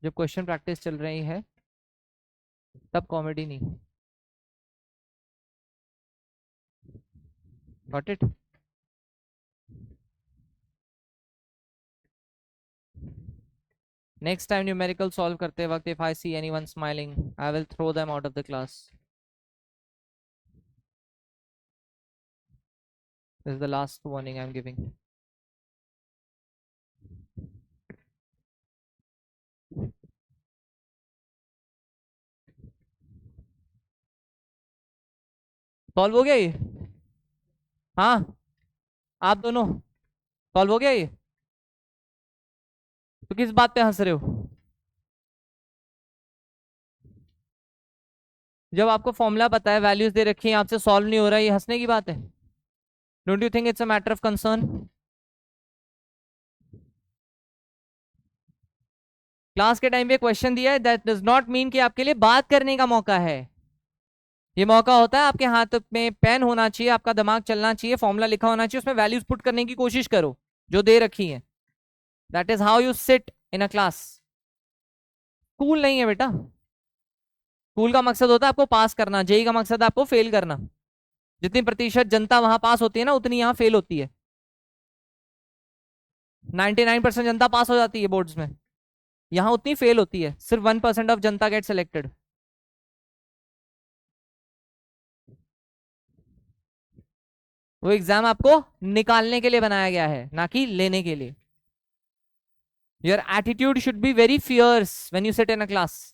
जब क्वेश्चन प्रैक्टिस चल रही है तब कॉमेडी नहीं। Got it. Next time numerical solve करते वक्त if I see anyone smiling I will throw them out of the class. This is the last warning I am giving. Solve हो गया ये, हाँ आप दोनों सॉल्व हो गया ये, तो किस बात पे हंस रहे हो, जब आपको फॉर्मूला पता है, वैल्यूज दे रखी हैं, आपसे सॉल्व नहीं हो रहा है, ये हंसने की बात है। Don't you think it's a matter of concern. Class के टाइम पे क्वेश्चन दिया है, दैट डज नॉट मीन कि आपके लिए बात करने का मौका है। ये मौका होता है आपके हाथ में पेन होना चाहिए, आपका दिमाग चलना चाहिए, फॉर्मूला लिखा होना चाहिए, उसमें वैल्यूज पुट करने की कोशिश करो जो दे रखी है। That is how you sit in a class. School नहीं है बेटा, स्कूल का मकसद होता है आपको पास करना, जेई का मकसद है आपको फेल करना। जितनी प्रतिशत जनता वहां पास होती है ना, उतनी यहाँ फेल होती है। 99% जनता पास हो जाती है बोर्ड्स में, यहाँ उतनी फेल होती है, सिर्फ 1% ऑफ जनता गेट सिलेक्टेड। वो एग्जाम आपको निकालने के लिए बनाया गया है, ना कि लेने के लिए। Your attitude should be very fierce when you sit in a class,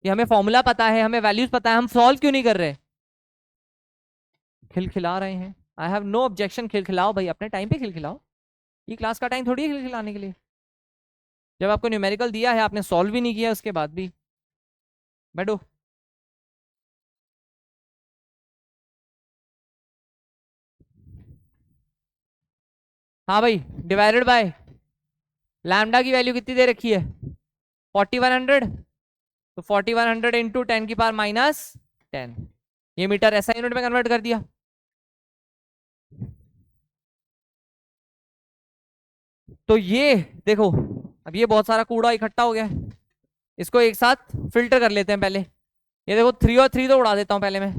कि हमें फॉर्मूला पता है, हमें वैल्यूज पता है, हम सॉल्व क्यों नहीं कर रहे, खिलखिला रहे हैं। आई हैव नो ऑब्जेक्शन, खिलखिलाओ भाई, अपने टाइम पे खिलखिलाओ, ये क्लास का टाइम थोड़ी है खिलखिलाने के लिए। जब आपको न्यूमेरिकल दिया है, आपने सॉल्व भी नहीं किया, उसके बाद भी बैठो। हाँ भाई, डिवाइडेड बाय लैम्डा की वैल्यू कितनी दे रखी है, 4100। तो 4100 इंटू 10⁻−10, ये मीटर ऐसा यूनिट में कन्वर्ट कर दिया। तो ये देखो, अब ये बहुत सारा कूड़ा इकट्ठा हो गया है, इसको एक साथ फिल्टर कर लेते हैं पहले। ये देखो 3 और 3 तो उड़ा देता हूं पहले मैं,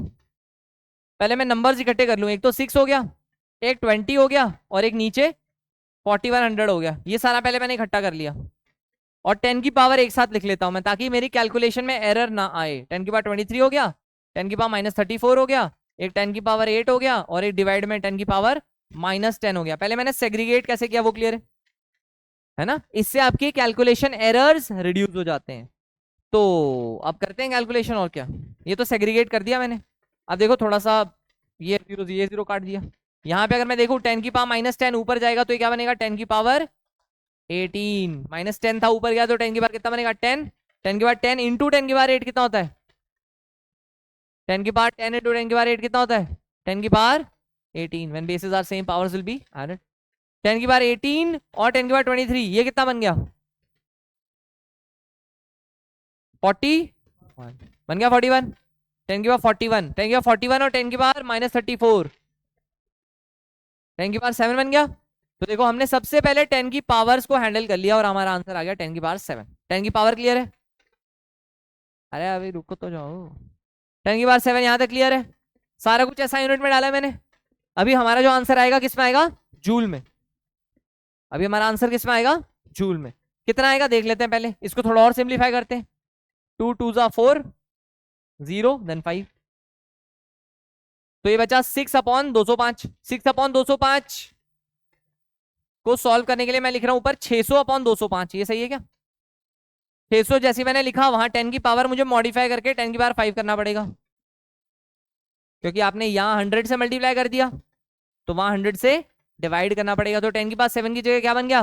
पहले मैं नंबर्स इकट्ठे कर लूँ। एक तो 6 हो गया, एक 20 हो गया, और एक नीचे 4100 हो गया। ये सारा पहले मैंने इकट्ठा कर लिया, और 10 की पावर एक साथ लिख लेता हूं मैं, ताकि मेरी कैलकुलेशन में एरर ना आए। 10 की पावर 23 हो गया, 10 की पावर -34 हो गया, एक 10 की पावर 8 हो गया, और एक डिवाइड में 10 की पावर -10 हो गया। पहले मैंने सेग्रीगेट कैसे किया वो क्लियर है ना। इससे आपकी कैलकुलेशन एरर्स रिड्यूस हो जाते हैं। तो अब करते हैं कैलकुलेशन, और क्या। ये तो सेग्रीगेट कर दिया मैंने। अब देखो थोड़ा सा, ये जीरो काट दिया। यहाँ पे अगर मैं देखूं 10 की पावर -10 ऊपर जाएगा तो ये क्या बनेगा, 10 की पावर 18। -10 था ऊपर गया तो 10 की पावर कितना बनेगा, 10। 10 की पावर 10 इंटू 10 की पावर 8 कितना होता है, 10 की पावर 10 इंटू 10 की पावर 8 कितना होता है, 10 की power 18। When bases are same powers will be added. 10 की पावर 18 और 10 की पावर 23, ये कितना बन गया, 40 बन गया 41। 10 की पावर 41, 10 की पावर 41 और 10 की पावर -34, 10 की पावर 7 बन गया। तो देखो हमने सबसे पहले 10 की पावर्स को हैंडल कर लिया और हमारा आंसर आ गया 10 की पावर 7। 10 की पावर क्लियर है। अरे अभी रुको तो जाओ। 10 की पावर 7 यहां तक क्लियर है। सारा कुछ ऐसा यूनिट में डाला है मैंने। अभी हमारा जो आंसर आएगा किस में आएगा, जूल में। अभी हमारा आंसर किस में आएगा, जूल में। कितना आएगा देख लेते हैं, पहले इसको थोड़ा और सिंप्लीफाई करते हैं। 2 2 जा 4, 0 देन 5, तो ये बचा 6/205। 6/205 को सॉल्व करने के लिए मैं लिख रहा हूं ऊपर 600/205। ये सही है क्या, 600 जैसे मैंने लिखा वहां 10 की पावर मुझे मॉडिफाई करके 10 की पावर 5 करना पड़ेगा, क्योंकि आपने यहाँ 100 से मल्टीप्लाई कर दिया तो वहां 100 से डिवाइड करना पड़ेगा। तो 10 की पावर 7 की जगह क्या बन गया,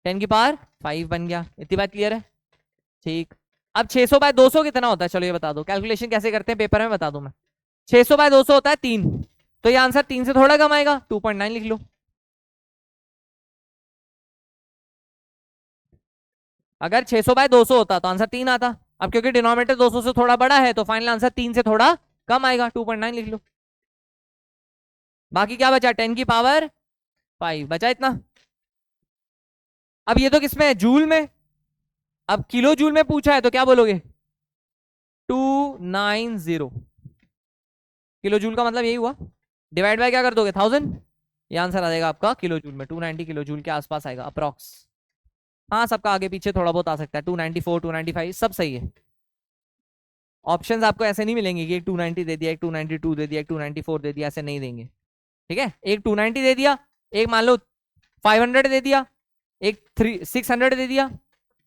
10 की पावर 5 बन गया। इतनी बात क्लियर है, ठीक। अब 600/200 कितना होता है, चलो ये बता दो। कैलकुलेशन कैसे करते हैं पेपर में बता दूं मैं। 600/200 होता है 3, तो ये आंसर 3 से थोड़ा कम आएगा, 2.9 लिख लो। अगर 600/200 होता तो आंसर 3 आता। अब क्योंकि डिनोमिनेटर 200 से थोड़ा बड़ा है तो फाइनल आंसर 3 से थोड़ा कम आएगा, 2.9 लिख लो। बाकी क्या बचा, 10 की पावर 5 बचा इतना। अब ये तो किसमें है, जूल में। अब किलो जूल में पूछा है तो क्या बोलोगे, 290। किलो जूल का मतलब यही हुआ, डिवाइड बाय क्या कर दोगे, 1000। ये आंसर आ जाएगा आपका किलो जूल में, 290 किलो जूल के आसपास आएगा अप्रॉक्स। हाँ सबका आगे पीछे थोड़ा बहुत आ सकता है, 294 295 सब सही है। ऑप्शंस आपको ऐसे नहीं मिलेंगे कि एक 290 दे दिया, एक 292 दे दिया, एक 294 दे दिया, ऐसे नहीं देंगे। ठीक है, एक 290 दे दिया, एक मान लो 500 दे दिया, एक 600 दे दिया,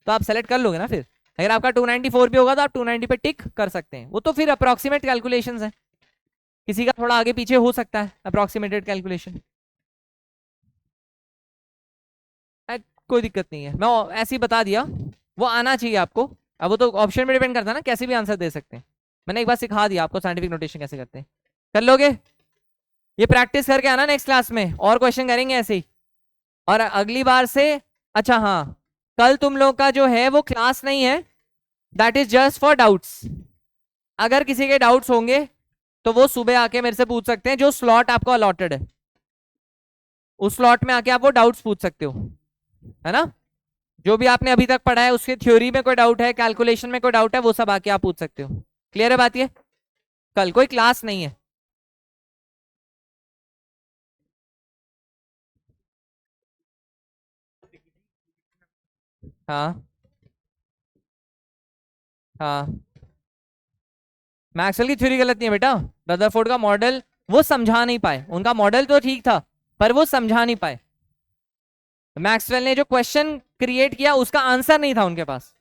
तो आप सेलेक्ट कर लोगे ना फिर। अगर आपका 294 भी होगा तो आप 290 पे टिक कर सकते हैं। वो तो फिर अप्रोक्सीमेट कैलकुलेशंस है, किसी का थोड़ा आगे पीछे हो सकता है अप्रोक्सीमेटेड कैलकुलेशन, कोई दिक्कत नहीं है। मैं ऐसे ही बता दिया, वो आना चाहिए आपको। अब वो तो ऑप्शन में डिपेंड करता है ना, कैसे भी आंसर दे सकते हैं। मैंने एक बार सिखा दिया आपको साइंटिफिक नोटेशन कैसे करते हैं, कर लोगे। ये प्रैक्टिस करके आना नेक्स्ट क्लास में, और क्वेश्चन करेंगे ऐसे ही। और अगली बार से, अच्छा हाँ, कल तुम लोग का जो है वो क्लास नहीं है, that is just for doubts. अगर किसी के डाउट्स होंगे तो वो सुबह आके मेरे से पूछ सकते हैं, जो स्लॉट आपको अलॉटेड है उस स्लॉट में आके आप वो डाउट्स पूछ सकते हो, है ना। जो भी आपने अभी तक पढ़ा है उसके थ्योरी में कोई डाउट है, कैलकुलेशन में कोई डाउट है, वो सब आके आप पूछ सकते हो। क्लियर है बात ये, कल कोई क्लास नहीं है। हाँ हाँ, मैक्सवेल की थ्योरी गलत नहीं है बेटा। रदरफोर्ड का मॉडल वो समझा नहीं पाए, उनका मॉडल तो ठीक था पर वो समझा नहीं पाए। मैक्सवेल ने जो क्वेश्चन क्रिएट किया उसका आंसर नहीं था उनके पास,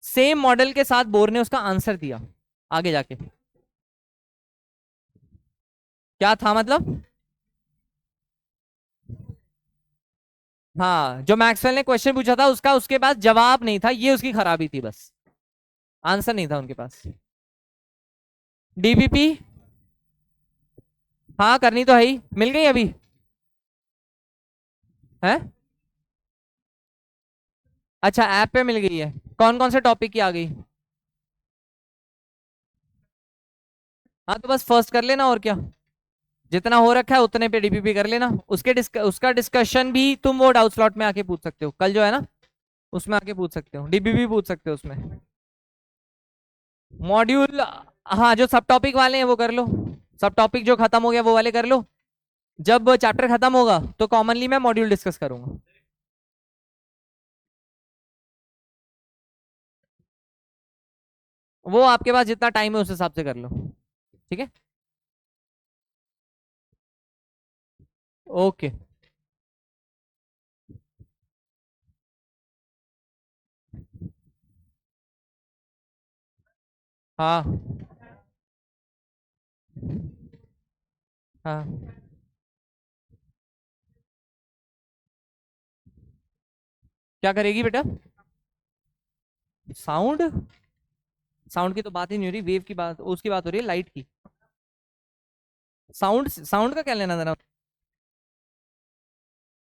सेम मॉडल के साथ बोर ने उसका आंसर दिया आगे जाके। क्या था मतलब, हाँ जो मैक्सवेल ने क्वेश्चन पूछा था उसका उसके पास जवाब नहीं था, ये उसकी खराबी थी बस, आंसर नहीं था उनके पास। डीबीपी, हाँ करनी तो है ही, मिल गई अभी है। अच्छा ऐप पे मिल गई है, कौन कौन से टॉपिक की आ गई। हाँ तो बस फर्स्ट कर लेना, और क्या। जितना हो रखा है उतने पे डीपीपी कर लेना। उसका डिस्कशन भी तुम वो डाउट स्लॉट में आके पूछ सकते हो, कल जो है ना उसमें आके पूछ सकते हो, डीपीपी पूछ सकते हो उसमें। मॉड्यूल, हाँ जो सब टॉपिक वाले हैं वो कर लो। सब टॉपिक जो खत्म हो गया वो वाले कर लो। जब चैप्टर खत्म होगा तो कॉमनली मैं मॉड्यूल डिस्कस करूंगा। वो आपके पास जितना टाइम है उस हिसाब से कर लो। ठीक है। ओके। हाँ हाँ। क्या करेगी बेटा? साउंड? साउंड की तो बात ही नहीं हो रही, वेव की बात, उसकी बात हो रही है, लाइट की। साउंड, साउंड का क्या लेना देना?